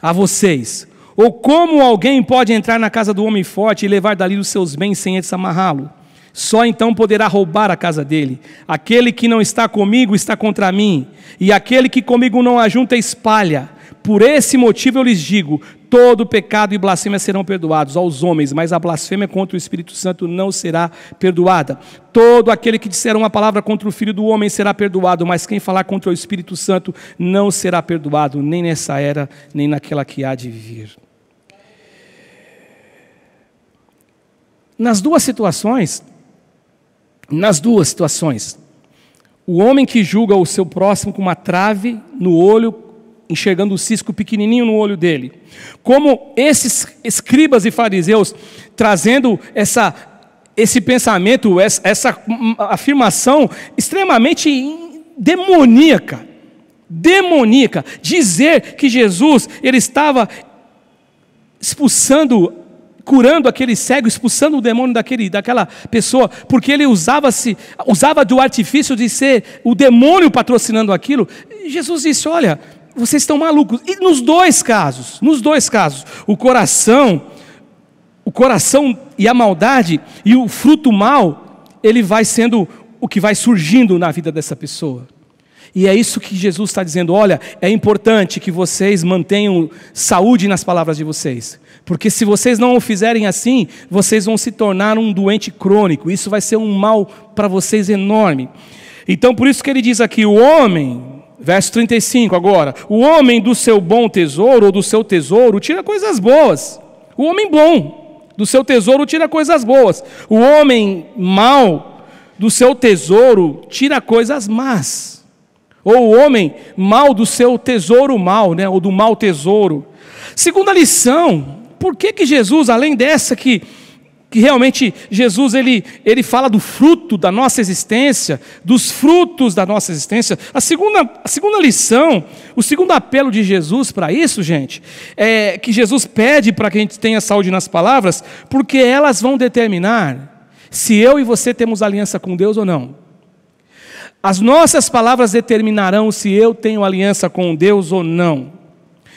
B: a vocês. Ou como alguém pode entrar na casa do homem forte e levar dali os seus bens sem antes amarrá-lo? Só então poderá roubar a casa dele. Aquele que não está comigo está contra mim, e aquele que comigo não ajunta espalha. Por esse motivo eu lhes digo: todo pecado e blasfêmia serão perdoados aos homens, mas a blasfêmia contra o Espírito Santo não será perdoada. Todo aquele que disser uma palavra contra o Filho do Homem será perdoado, mas quem falar contra o Espírito Santo não será perdoado, nem nessa era, nem naquela que há de vir. Nas duas situações, o homem que julga o seu próximo com uma trave no olho, enxergando o cisco pequenininho no olho dele, como esses escribas e fariseus trazendo esse pensamento, essa afirmação extremamente demoníaca, dizer que Jesus ele estava curando aquele cego, expulsando o demônio daquela pessoa, porque ele usava do artifício de ser o demônio patrocinando aquilo. Jesus disse: olha, vocês estão malucos. E nos dois casos, o coração e a maldade e o fruto mal, ele vai sendo o que vai surgindo na vida dessa pessoa. E é isso que Jesus está dizendo: olha, é importante que vocês mantenham saúde nas palavras de vocês, porque se vocês não o fizerem assim, vocês vão se tornar um doente crônico, isso vai ser um mal para vocês enorme. Então por isso que ele diz aqui: o homem, verso 35 agora, o homem do seu bom tesouro ou do seu tesouro tira coisas boas. O homem bom do seu tesouro tira coisas boas. O homem mau do seu tesouro tira coisas más. Ou o homem mau do seu tesouro mau, né? Ou do mau tesouro. Segunda lição: por que Jesus, além dessa que realmente Jesus ele fala do fruto da nossa existência, dos frutos da nossa existência, a segunda lição, o segundo apelo de Jesus para isso, gente, é que Jesus pede para que a gente tenha saúde nas palavras, porque elas vão determinar se eu e você temos aliança com Deus ou não. As nossas palavras determinarão se eu tenho aliança com Deus ou não.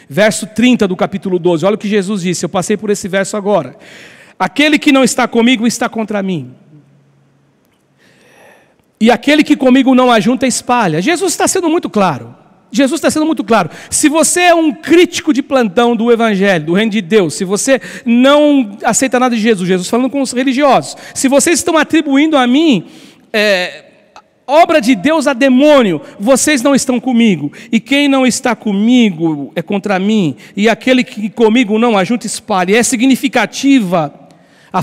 B: Verso 30 do capítulo 12, olha o que Jesus disse, eu passei por esse verso agora. Aquele que não está comigo está contra mim. E aquele que comigo não ajunta espalha. Jesus está sendo muito claro. Se você é um crítico de plantão do Evangelho, do Reino de Deus, se você não aceita nada de Jesus falando com os religiosos, se vocês estão atribuindo a mim obra de Deus a demônio, vocês não estão comigo, e quem não está comigo é contra mim, e aquele que comigo não ajunta espalha. É significativa a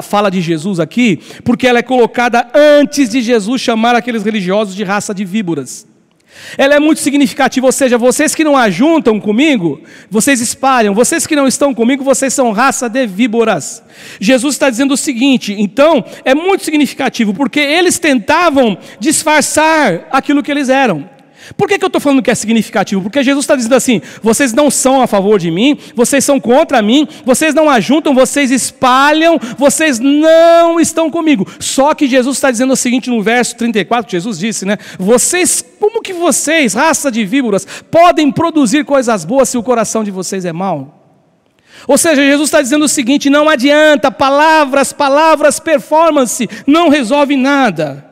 B: fala de Jesus aqui, porque ela é colocada antes de Jesus chamar aqueles religiosos de raça de víboras. Ela é muito significativa, ou seja, vocês que não ajuntam comigo, vocês espalham, vocês que não estão comigo, vocês são raça de víboras. Jesus está dizendo o seguinte, então, é muito significativo, porque eles tentavam disfarçar aquilo que eles eram. Por que eu estou falando que é significativo? Porque Jesus está dizendo assim, vocês não são a favor de mim, vocês são contra mim, vocês não ajuntam, vocês espalham, vocês não estão comigo. Só que Jesus está dizendo o seguinte no verso 34, Jesus disse, né? Como que vocês, raça de víboras, podem produzir coisas boas se o coração de vocês é mau? Ou seja, Jesus está dizendo o seguinte, não adianta, palavras, performance, não resolve nada.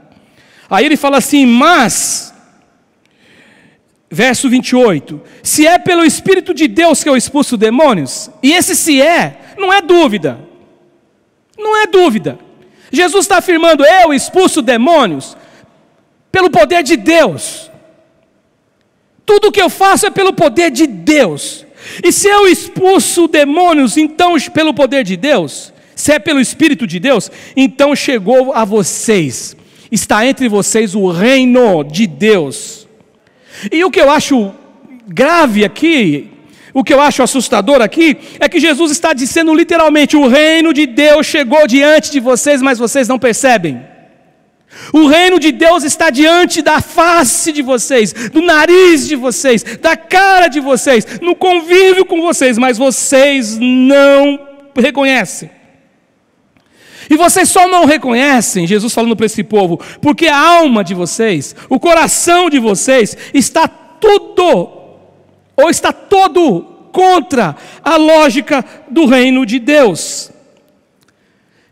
B: Aí ele fala assim, mas... Verso 28, se é pelo Espírito de Deus que eu expulso demônios, e esse se é, não é dúvida, Jesus está afirmando, eu expulso demônios, pelo poder de Deus, tudo que eu faço é pelo poder de Deus, e se eu expulso demônios, então pelo poder de Deus, se é pelo Espírito de Deus, então chegou a vocês, está entre vocês o reino de Deus. E o que eu acho grave aqui, o que eu acho assustador aqui, é que Jesus está dizendo literalmente, o reino de Deus chegou diante de vocês, mas vocês não percebem. O reino de Deus está diante da face de vocês, do nariz de vocês, da cara de vocês, no convívio com vocês, mas vocês não reconhecem. E vocês só não reconhecem, Jesus falando para esse povo, porque a alma de vocês, o coração de vocês, está todo contra a lógica do reino de Deus.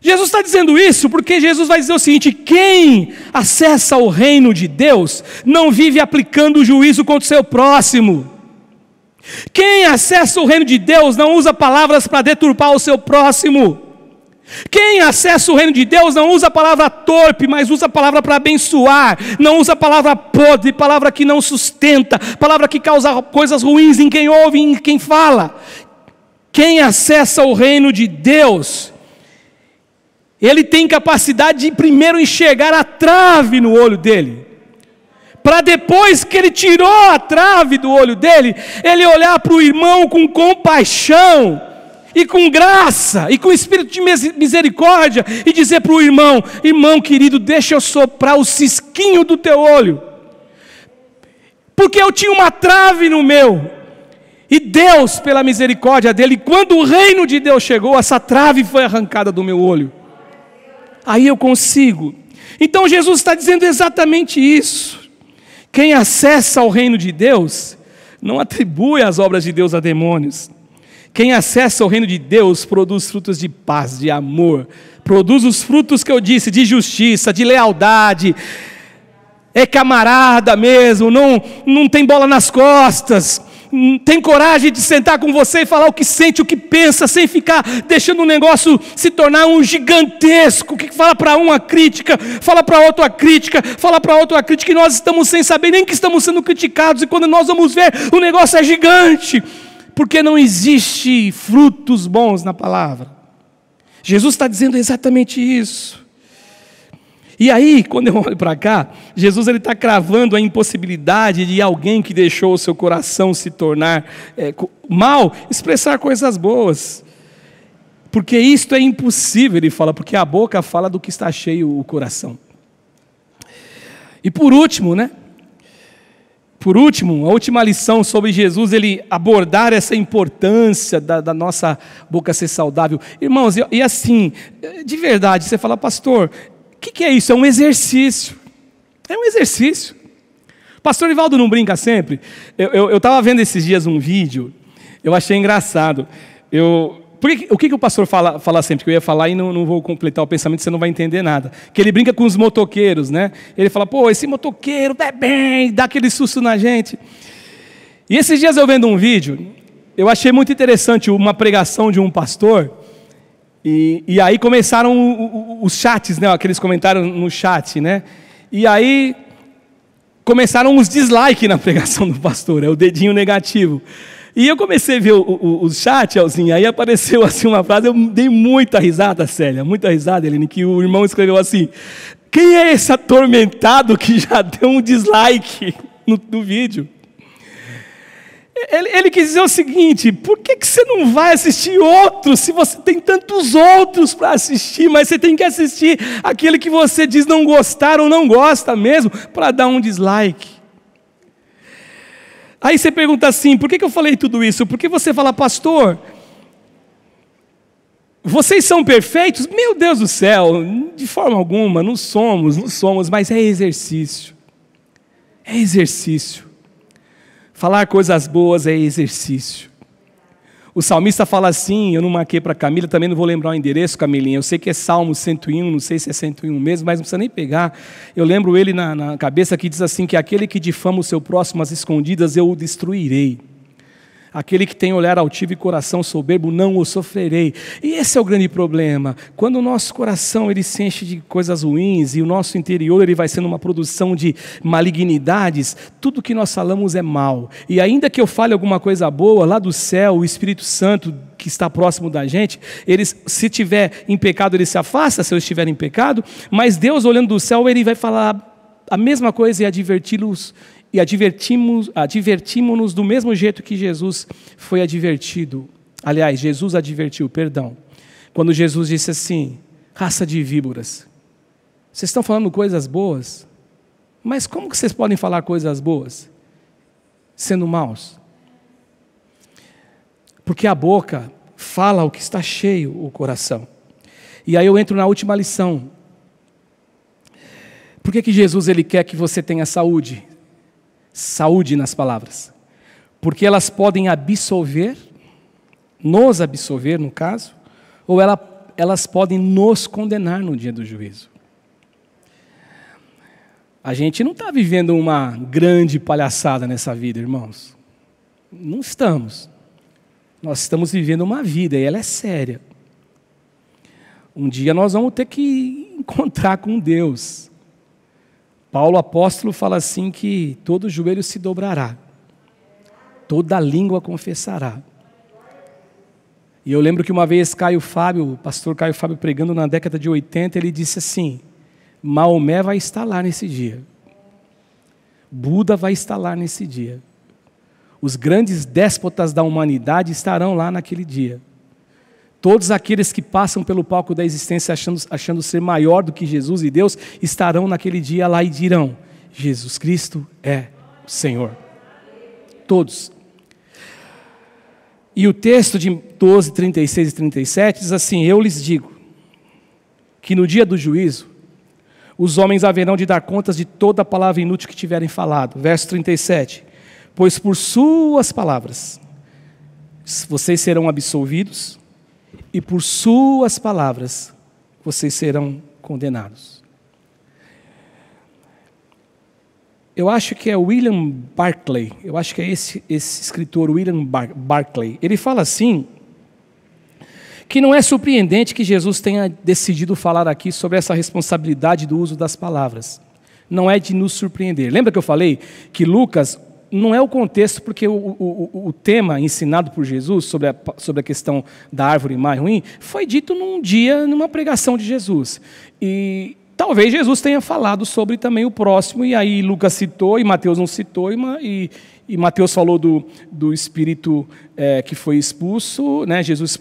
B: Jesus está dizendo isso porque Jesus vai dizer o seguinte, quem acessa o reino de Deus, não vive aplicando o juízo contra o seu próximo. Quem acessa o reino de Deus, não usa palavras para deturpar o seu próximo. Quem acessa o reino de Deus não usa a palavra torpe, mas usa a palavra para abençoar, não usa a palavra podre, palavra que não sustenta, palavra que causa coisas ruins em quem ouve e em quem fala. Quem acessa o reino de Deus, ele tem capacidade de primeiro enxergar a trave no olho dele, para depois que ele tirou a trave do olho dele, ele olhar para o irmão com compaixão, e com graça, e com espírito de misericórdia, e dizer para o irmão, irmão querido, deixa eu soprar o cisquinho do teu olho, porque eu tinha uma trave no meu, e Deus, pela misericórdia dele, quando o reino de Deus chegou, essa trave foi arrancada do meu olho, aí eu consigo. Então Jesus está dizendo exatamente isso, quem acessa ao reino de Deus, não atribui as obras de Deus a demônios. Quem acessa o reino de Deus produz frutos de paz, de amor, produz os frutos que eu disse, de justiça, de lealdade, é camarada mesmo, não tem bola nas costas, tem coragem de sentar com você e falar o que sente, o que pensa, sem ficar deixando o negócio se tornar um gigantesco, que fala para uma crítica, fala para outra crítica, fala para outra crítica, e nós estamos sem saber nem que estamos sendo criticados, e quando nós vamos ver, o negócio é gigante, porque não existe frutos bons na palavra. Jesus está dizendo exatamente isso. E aí, quando eu olho para cá, Jesus está cravando a impossibilidade de alguém que deixou o seu coração se tornar mal, expressar coisas boas. Porque isto é impossível, ele fala, porque a boca fala do que está cheio o coração. E por último, a última lição sobre Jesus, ele abordar essa importância da nossa boca ser saudável. Irmãos, e assim, de verdade, você fala, pastor, o que é isso? É um exercício. É um exercício. Pastor Nivaldo não brinca sempre? Eu estava vendo esses dias um vídeo, eu achei engraçado. O que o pastor fala sempre, que eu ia falar e não vou completar o pensamento, você não vai entender nada. Que ele brinca com os motoqueiros, né? Ele fala, pô, esse motoqueiro dá aquele susto na gente. E esses dias eu vendo um vídeo, eu achei muito interessante uma pregação de um pastor, e aí começaram os chats, né? Aqueles comentários no chat, né? E aí começaram os dislikes na pregação do pastor, o dedinho negativo. E eu comecei a ver o chat, Elzinho, aí apareceu assim uma frase, eu dei muita risada, Célia, muita risada, Helene, que o irmão escreveu assim: quem é esse atormentado que já deu um dislike no vídeo? Ele quis dizer o seguinte: por que você não vai assistir outros, se você tem tantos outros para assistir, mas você tem que assistir aquele que você diz não gostar ou não gosta mesmo, para dar um dislike? Aí você pergunta assim: por que eu falei tudo isso? Porque você fala: pastor, vocês são perfeitos? Meu Deus do céu, de forma alguma, não somos, mas é exercício. É exercício. Falar coisas boas é exercício. O salmista fala assim, eu não marquei para a Camila, também não vou lembrar o endereço, Camilinha, eu sei que é Salmo 101, não sei se é 101 mesmo, mas não precisa nem pegar. Eu lembro ele na cabeça que diz assim, que aquele que difama o seu próximo às escondidas, eu o destruirei. Aquele que tem olhar altivo e coração soberbo, não o sofrerei. E esse é o grande problema. Quando o nosso coração ele se enche de coisas ruins e o nosso interior ele vai sendo uma produção de malignidades, tudo que nós falamos é mal. E ainda que eu fale alguma coisa boa, lá do céu, o Espírito Santo que está próximo da gente, se estiver em pecado, ele se afasta, se eu estiver em pecado, mas Deus olhando do céu, ele vai falar a mesma coisa e adverti-los. E advertimos-nos do mesmo jeito que Jesus foi advertido. Aliás, Jesus advertiu, perdão. Quando Jesus disse assim: raça de víboras, vocês estão falando coisas boas, mas como que vocês podem falar coisas boas sendo maus? Porque a boca fala o que está cheio o coração. E aí eu entro na última lição. Por que Jesus ele quer que você tenha saúde? Saúde nas palavras, porque elas podem nos absolver no caso, ou elas podem nos condenar no dia do juízo. A gente não está vivendo uma grande palhaçada nessa vida, irmãos. Não estamos. Nós estamos vivendo uma vida e ela é séria. Um dia nós vamos ter que encontrar com Deus. Paulo apóstolo fala assim que todo joelho se dobrará, toda língua confessará. E eu lembro que uma vez o pastor Caio Fábio pregando na década de 80, ele disse assim: Maomé vai estar lá nesse dia, Buda vai estar lá nesse dia, os grandes déspotas da humanidade estarão lá naquele dia. Todos aqueles que passam pelo palco da existência achando ser maior do que Jesus e Deus, estarão naquele dia lá e dirão: Jesus Cristo é o Senhor. Todos. E o texto de 12, 36 e 37 diz assim: eu lhes digo que no dia do juízo, os homens haverão de dar contas de toda a palavra inútil que tiverem falado. Verso 37. Pois por suas palavras vocês serão absolvidos, e por suas palavras vocês serão condenados. Eu acho que é William Barclay, eu acho que é esse escritor, William Barclay. Ele fala assim, que não é surpreendente que Jesus tenha decidido falar aqui sobre essa responsabilidade do uso das palavras. Não é de nos surpreender. Lembra que eu falei que Lucas não é o contexto, porque o tema ensinado por Jesus sobre a questão da árvore má e ruim foi dito num dia, numa pregação de Jesus. E talvez Jesus tenha falado sobre também o próximo, e aí Lucas citou, e Mateus não citou, e Mateus falou do espírito que foi expulso, né? Jesus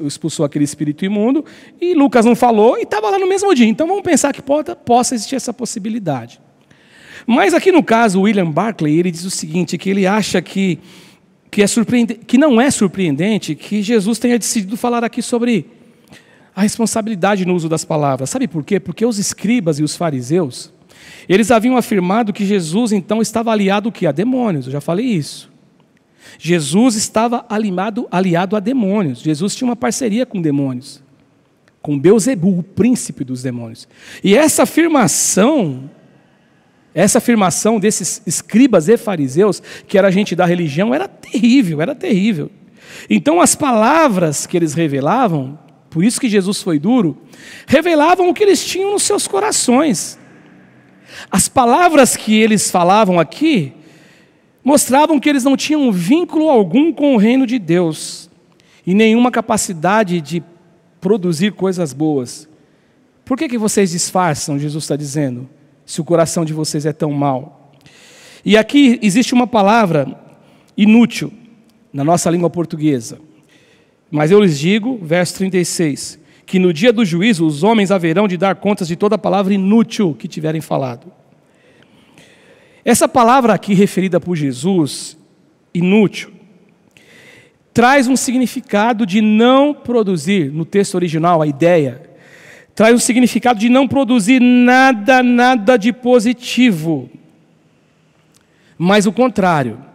B: expulsou aquele espírito imundo, e Lucas não falou, e estava lá no mesmo dia. Então vamos pensar que possa existir essa possibilidade. Mas aqui no caso, o William Barclay, ele diz o seguinte, que ele acha que não é surpreendente que Jesus tenha decidido falar aqui sobre a responsabilidade no uso das palavras. Sabe por quê? Porque os escribas e os fariseus, eles haviam afirmado que Jesus então estava aliado a demônios, eu já falei isso. Jesus estava aliado a demônios, Jesus tinha uma parceria com demônios, com Beelzebul, o príncipe dos demônios. E essa afirmação desses escribas e fariseus, que era gente da religião, era terrível, era terrível. Então as palavras que eles revelavam, por isso que Jesus foi duro, revelavam o que eles tinham nos seus corações. As palavras que eles falavam aqui mostravam que eles não tinham vínculo algum com o reino de Deus e nenhuma capacidade de produzir coisas boas. Por que vocês disfarçam, Jesus está dizendo, se o coração de vocês é tão mau? E aqui existe uma palavra inútil na nossa língua portuguesa. Mas eu lhes digo, verso 36, que no dia do juízo os homens haverão de dar contas de toda palavra inútil que tiverem falado. Essa palavra aqui referida por Jesus, inútil, traz um significado de não produzir, no texto original, a ideia, traz um significado de não produzir nada de positivo, mas o contrário.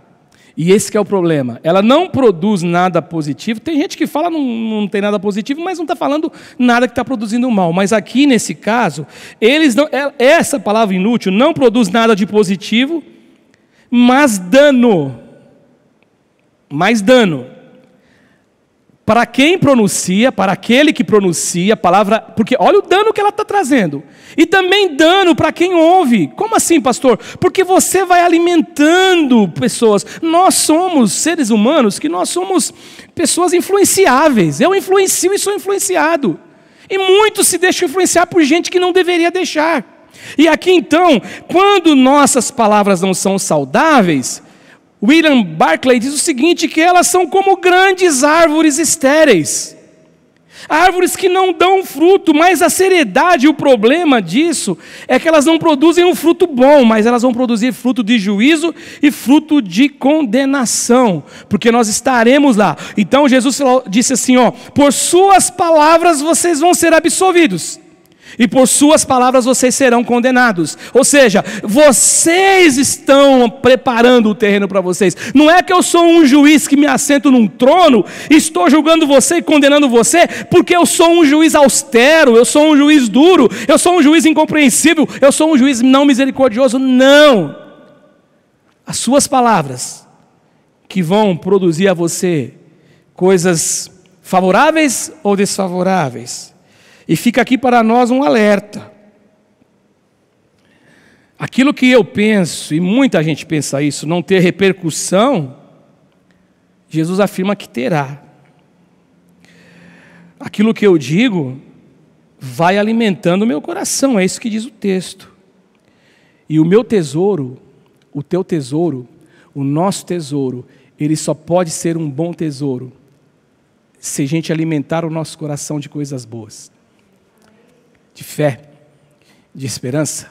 B: E esse que é o problema. Ela não produz nada positivo. Tem gente que fala não tem nada positivo, mas não está falando nada que está produzindo mal. Mas aqui, nesse caso, essa palavra inútil não produz nada de positivo, mas dano. Mais dano. Para quem pronuncia, para aquele que pronuncia a palavra, porque olha o dano que ela está trazendo. E também dano para quem ouve. Como assim, pastor? Porque você vai alimentando pessoas. Nós somos seres humanos que nós somos pessoas influenciáveis. Eu influencio e sou influenciado. E muitos se deixam influenciar por gente que não deveria deixar. E aqui então, quando nossas palavras não são saudáveis, William Barclay diz o seguinte, que elas são como grandes árvores estéreis. Árvores que não dão fruto, mas a seriedade e o problema disso é que elas não produzem um fruto bom, mas elas vão produzir fruto de juízo e fruto de condenação, porque nós estaremos lá. Então Jesus disse assim, por suas palavras vocês vão ser absolvidos. E por suas palavras vocês serão condenados. Ou seja, vocês estão preparando o terreno para vocês. Não é que eu sou um juiz que me assento num trono, estou julgando você e condenando você, porque eu sou um juiz austero, eu sou um juiz duro, eu sou um juiz incompreensível, eu sou um juiz não misericordioso. Não! As suas palavras que vão produzir a você coisas favoráveis ou desfavoráveis. E fica aqui para nós um alerta. Aquilo que eu penso, e muita gente pensa isso, não ter repercussão, Jesus afirma que terá. Aquilo que eu digo vai alimentando o meu coração, é isso que diz o texto. E o meu tesouro, o teu tesouro, o nosso tesouro, ele só pode ser um bom tesouro se a gente alimentar o nosso coração de coisas boas. De fé, de esperança,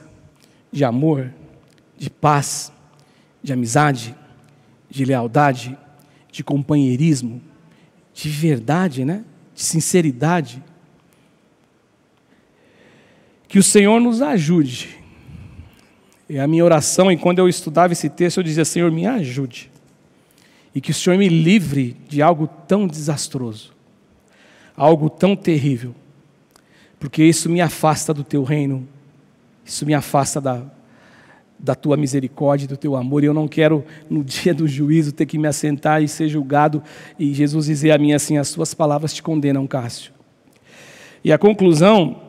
B: de amor, de paz, de amizade, de lealdade, de companheirismo, de verdade, de sinceridade. Que o Senhor nos ajude. É a minha oração, e quando eu estudava esse texto, eu dizia, Senhor, me ajude. E que o Senhor me livre de algo tão desastroso, algo tão terrível. Porque isso me afasta do teu reino, isso me afasta da tua misericórdia, do teu amor, e eu não quero no dia do juízo ter que me assentar e ser julgado, e Jesus dizer a mim assim, as suas palavras te condenam, Cássio. E a conclusão,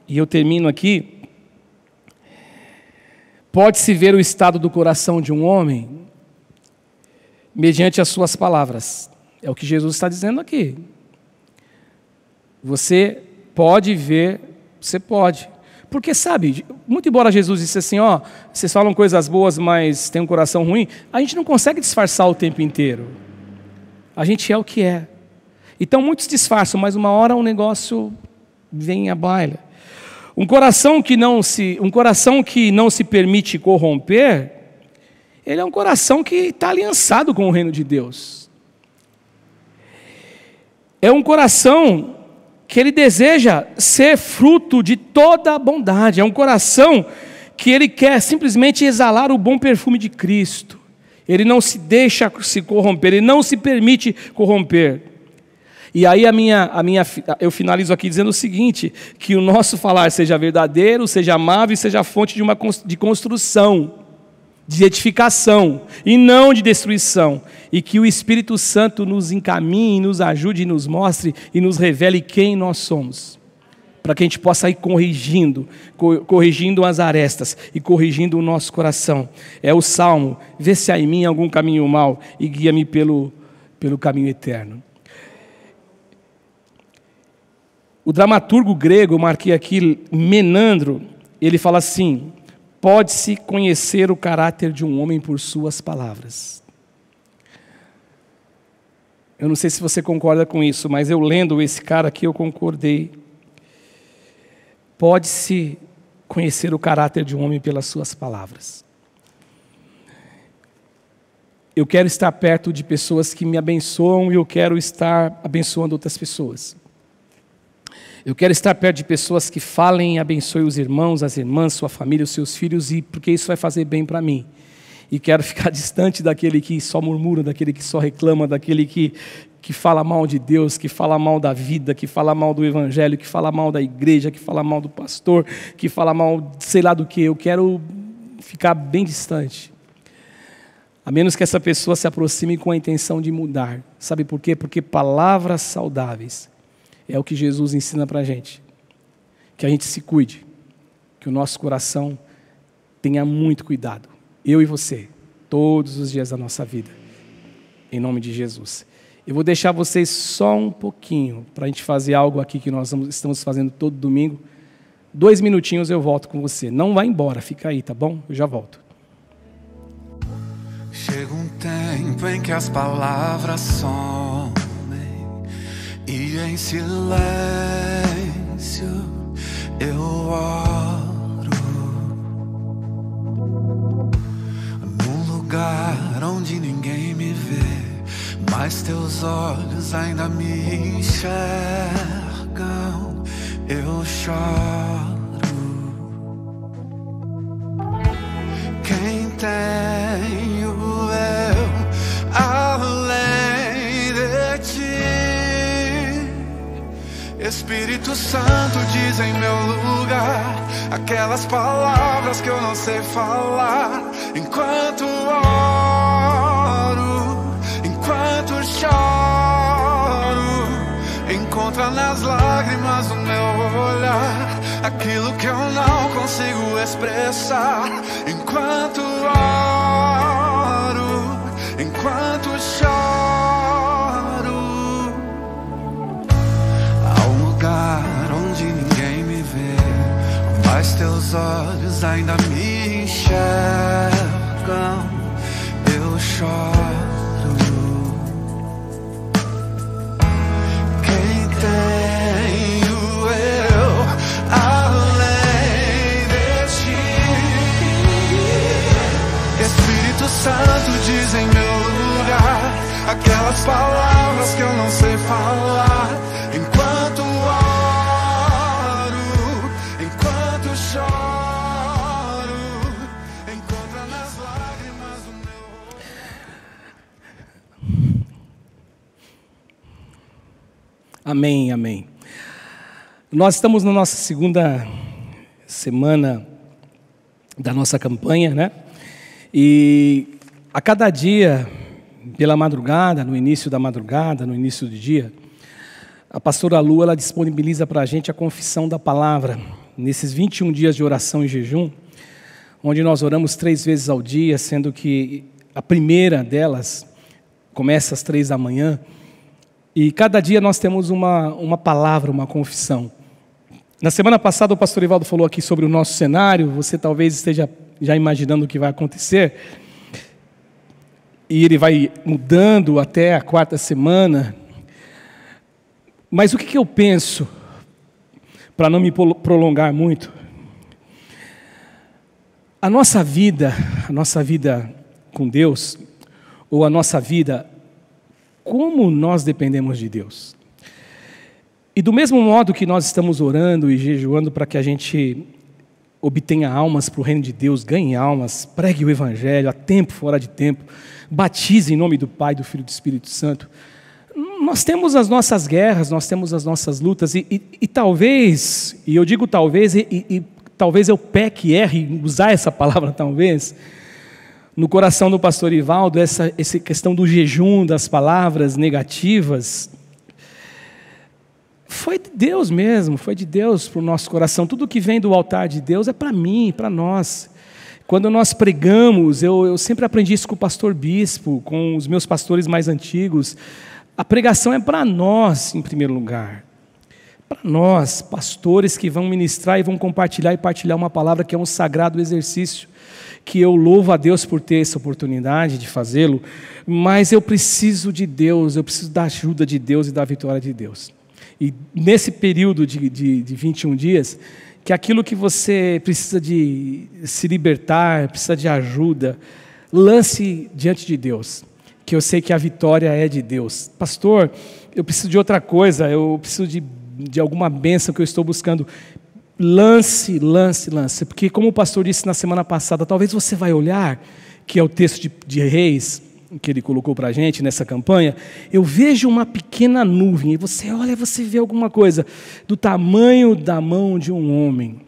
B: e eu termino aqui, pode-se ver o estado do coração de um homem mediante as suas palavras, é o que Jesus está dizendo aqui. Você pode ver, você pode. Porque sabe, muito embora Jesus disse assim, vocês falam coisas boas, mas tem um coração ruim, a gente não consegue disfarçar o tempo inteiro. A gente é o que é. Então muitos disfarçam, mas uma hora o negócio vem à baila. Um coração que não se permite corromper, ele é um coração que está aliançado com o reino de Deus. É um coração que ele deseja ser fruto de toda a bondade. É um coração que ele quer simplesmente exalar o bom perfume de Cristo. Ele não se deixa se corromper, ele não se permite corromper. E aí eu finalizo aqui dizendo o seguinte, que o nosso falar seja verdadeiro, seja amável e seja fonte de construção, de edificação e não de destruição, e que o Espírito Santo nos encaminhe, nos ajude, nos mostre e nos revele quem nós somos. para que a gente possa ir corrigindo as arestas e corrigindo o nosso coração. É o Salmo: vê se há em mim algum caminho mau e guia-me pelo caminho eterno. O dramaturgo grego, eu marquei aqui, Menandro, ele fala assim: pode-se conhecer o caráter de um homem por suas palavras. Eu não sei se você concorda com isso, mas eu lendo esse cara aqui, eu concordei. Pode-se conhecer o caráter de um homem pelas suas palavras. Eu quero estar perto de pessoas que me abençoam e eu quero estar abençoando outras pessoas. Eu quero estar perto de pessoas que falem e abençoem os irmãos, as irmãs, sua família, os seus filhos, porque isso vai fazer bem para mim. E quero ficar distante daquele que só murmura, daquele que só reclama, daquele que fala mal de Deus, que fala mal da vida, que fala mal do Evangelho, que fala mal da igreja, que fala mal do pastor, que fala mal sei lá do que. Eu quero ficar bem distante. A menos que essa pessoa se aproxime com a intenção de mudar. Sabe por quê? Porque palavras saudáveis é o que Jesus ensina para a gente. Que a gente se cuide, que o nosso coração tenha muito cuidado. Eu e você, todos os dias da nossa vida. Em nome de Jesus. Eu vou deixar vocês só um pouquinho para a gente fazer algo aqui que nós estamos fazendo todo domingo. 2 minutinhos eu volto com você. Não vá embora, fica aí, tá bom? Eu já volto.
C: Chega um tempo em que as palavras somem e em silêncio eu oro num lugar onde ninguém me vê, mas teus olhos ainda me enxergam. Eu choro. Quem tenho eu além de ti? Espírito Santo, diz em meu lugar aquelas palavras que eu não sei falar. Enquanto oro, enquanto choro, encontra nas lágrimas do meu olhar aquilo que eu não consigo expressar. Enquanto oro, enquanto choro, há um lugar onde ninguém me vê, mas teus olhos ainda me enxergam. Eu choro. Quem tenho eu além de ti? Espírito Santo, diz em meu lugar aquelas palavras que eu não sei falar. Enquanto oro, enquanto choro, encontra nas lágrimas do meu rosto.
B: Amém, amém. Nós estamos na nossa segunda semana da nossa campanha, né? E a cada dia, pela madrugada, no início da madrugada, no início do dia, a pastora Lu, ela disponibiliza para a gente a confissão da palavra, nesses 21 dias de oração e jejum, onde nós oramos 3 vezes ao dia, sendo que a primeira delas começa às 3 da manhã, e cada dia nós temos uma palavra, uma confissão. Na semana passada o pastor Evaldo falou aqui sobre o nosso cenário, você talvez esteja já imaginando o que vai acontecer, e ele vai mudando até a 4ª semana. Mas o que eu penso, para não me prolongar muito, a nossa vida com Deus, ou a nossa vida, como nós dependemos de Deus. E do mesmo modo que nós estamos orando e jejuando para que a gente obtenha almas para o reino de Deus, ganhe almas, pregue o Evangelho a tempo, fora de tempo, batize em nome do Pai, do Filho e do Espírito Santo, nós temos as nossas guerras, nós temos as nossas lutas, e talvez, e eu digo talvez, e talvez eu peque e erre em usar essa palavra talvez, no coração do pastor Evaldo, essa questão do jejum, das palavras negativas, foi de Deus mesmo, foi de Deus para o nosso coração. Tudo que vem do altar de Deus é para mim, para nós. Quando nós pregamos, eu sempre aprendi isso com o pastor Bispo, com os meus pastores mais antigos. A pregação é para nós, em primeiro lugar. Para nós, pastores que vão ministrar e vão compartilhar e partilhar uma palavra que é um sagrado exercício, que eu louvo a Deus por ter essa oportunidade de fazê-lo, mas eu preciso de Deus, eu preciso da ajuda de Deus e da vitória de Deus. E nesse período de 21 dias, que aquilo que você precisa de se libertar, precisa de ajuda, lance diante de Deus, que eu sei que a vitória é de Deus. Pastor, eu preciso de outra coisa, eu preciso de alguma bênção que eu estou buscando. Lance, porque como o pastor disse na semana passada, talvez você vai olhar, que é o texto de Reis, que ele colocou para a gente nessa campanha, eu vejo uma pequena nuvem, e você olha, você vê alguma coisa, do tamanho da mão de um homem,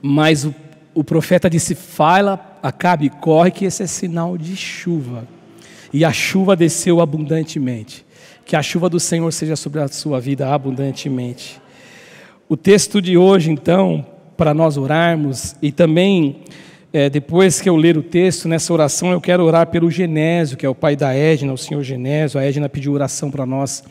B: mas o profeta disse, fala, Acabe e corre, que esse é sinal de chuva, e a chuva desceu abundantemente, que a chuva do Senhor seja sobre a sua vida abundantemente. O texto de hoje, então, para nós orarmos, e também, depois que eu ler o texto, nessa oração eu quero orar pelo Genésio, que é o pai da Edna, o senhor Genésio. A Edna pediu oração para nós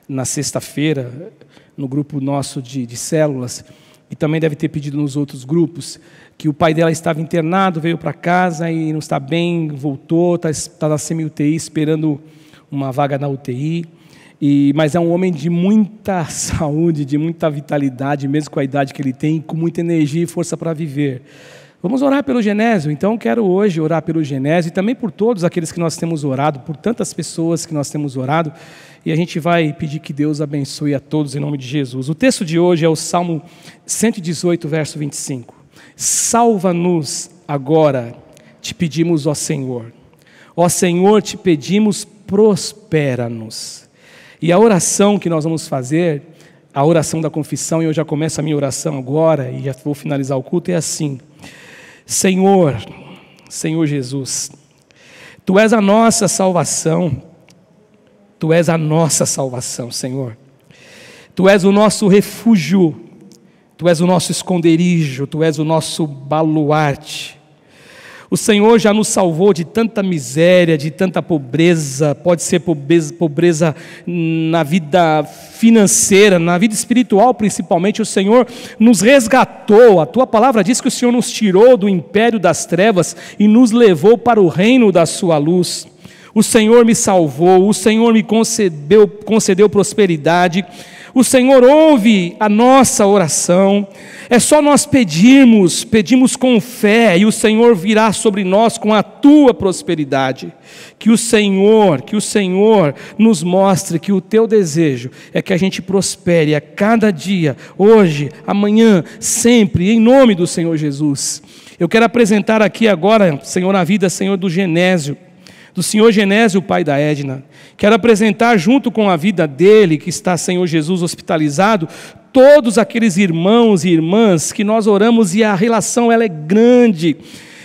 B: na sexta-feira, no grupo nosso de células, e também deve ter pedido nos outros grupos, que o pai dela estava internado, veio para casa e não está bem, voltou, está na semi-UTI, esperando uma vaga na UTI. Mas é um homem de muita saúde, de muita vitalidade, mesmo com a idade que ele tem, com muita energia e força para viver. Vamos orar pelo Genésio. Então quero hoje orar pelo Genésio e também por todos aqueles que nós temos orado, por tantas pessoas que nós temos orado, e a gente vai pedir que Deus abençoe a todos em nome de Jesus. O texto de hoje é o Salmo 118, verso 25. Salva-nos agora, te pedimos, ó Senhor. Ó Senhor, te pedimos, prospera-nos. E a oração que nós vamos fazer, a oração da confissão, e eu já começo a minha oração agora, e já vou finalizar o culto, é assim: Senhor Jesus, Tu és a nossa salvação, Tu és a nossa salvação, Senhor. Tu és o nosso refúgio, Tu és o nosso esconderijo, Tu és o nosso baluarte. O Senhor já nos salvou de tanta miséria, de tanta pobreza, pode ser pobreza na vida financeira, na vida espiritual principalmente. O Senhor nos resgatou, a Tua palavra diz que o Senhor nos tirou do império das trevas e nos levou para o reino da Sua luz. O Senhor me salvou, o Senhor me concedeu prosperidade. O Senhor ouve a nossa oração, é só nós pedimos com fé, e o Senhor virá sobre nós com a Tua prosperidade. Que o Senhor nos mostre que o Teu desejo é que a gente prospere a cada dia, hoje, amanhã, sempre, em nome do Senhor Jesus. Eu quero apresentar aqui agora, Senhor, a vida, Senhor, do Senhor Genésio, o pai da Edna. Quero apresentar junto com a vida dele, que está, Senhor Jesus, hospitalizado, todos aqueles irmãos e irmãs que nós oramos, e a relação ela é grande,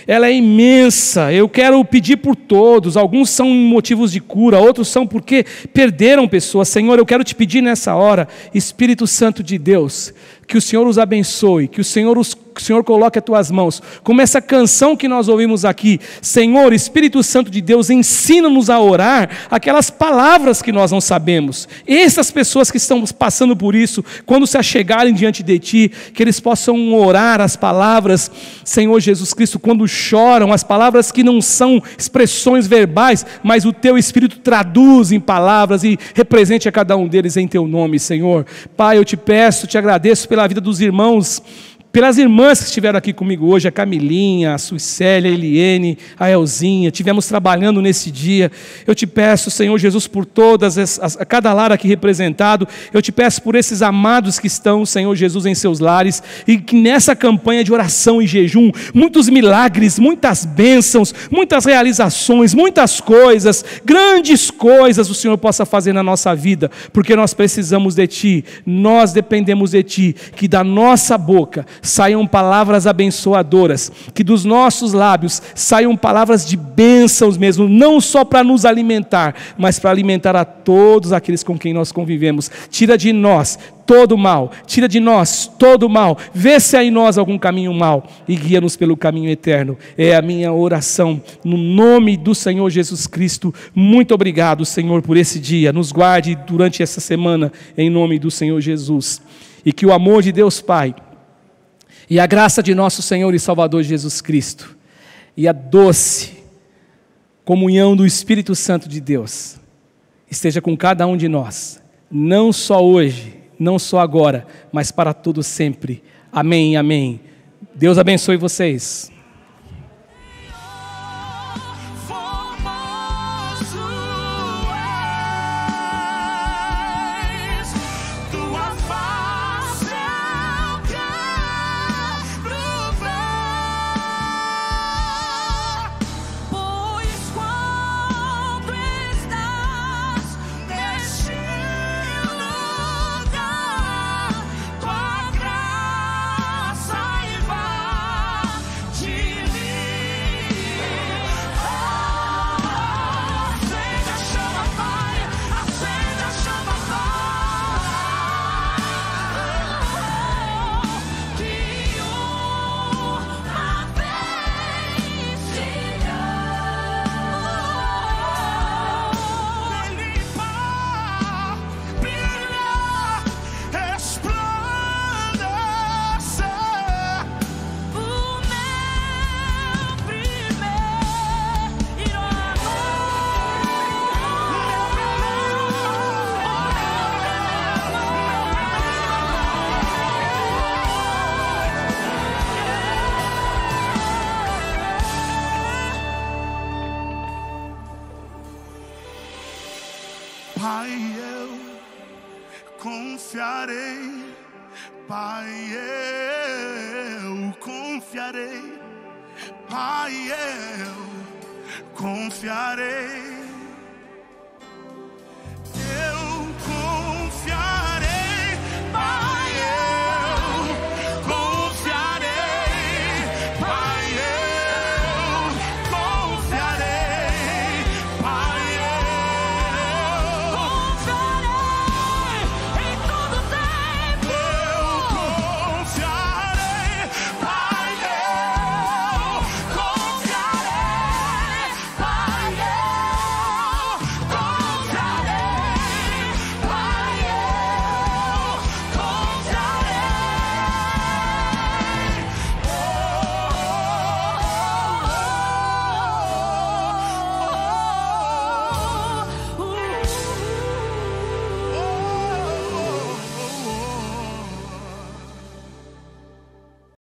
B: ela é imensa. Eu quero pedir por todos, alguns são motivos de cura, outros são porque perderam pessoas. Senhor, eu quero te pedir nessa hora, Espírito Santo de Deus, que o Senhor os abençoe, que o Senhor coloque as Tuas mãos, como essa canção que nós ouvimos aqui. Senhor, Espírito Santo de Deus, ensina-nos a orar aquelas palavras que nós não sabemos. Essas pessoas que estão passando por isso, quando se achegarem diante de Ti, que eles possam orar as palavras, Senhor Jesus Cristo, quando choram, as palavras que não são expressões verbais, mas o Teu Espírito traduz em palavras e represente a cada um deles em Teu nome, Senhor. Pai, eu te peço, te agradeço pela vida dos irmãos, pelas irmãs que estiveram aqui comigo hoje, a Camilinha, a Suicélia, a Eliene, a Elzinha, estivemos trabalhando nesse dia. Eu te peço, Senhor Jesus, por todas, a cada lar aqui representado, eu te peço por esses amados que estão, Senhor Jesus, em seus lares, e que nessa campanha de oração e jejum, muitos milagres, muitas bênçãos, muitas realizações, muitas coisas, grandes coisas o Senhor possa fazer na nossa vida, porque nós precisamos de Ti, nós dependemos de Ti, que da nossa boca saiam palavras abençoadoras, que dos nossos lábios saiam palavras de bênçãos mesmo, não só para nos alimentar, mas para alimentar a todos aqueles com quem nós convivemos. Tira de nós todo mal, tira de nós todo mal, vê se há em nós algum caminho mau e guia-nos pelo caminho eterno. É a minha oração, no nome do Senhor Jesus Cristo. Muito obrigado, Senhor, por esse dia. Nos guarde durante essa semana, em nome do Senhor Jesus. E que o amor de Deus Pai, e a graça de nosso Senhor e Salvador Jesus Cristo, e a doce comunhão do Espírito Santo de Deus, esteja com cada um de nós, não só hoje, não só agora, mas para todo sempre. Amém, amém. Deus abençoe vocês.
C: Pai, eu confiarei. Pai, eu confiarei. Pai, eu confiarei.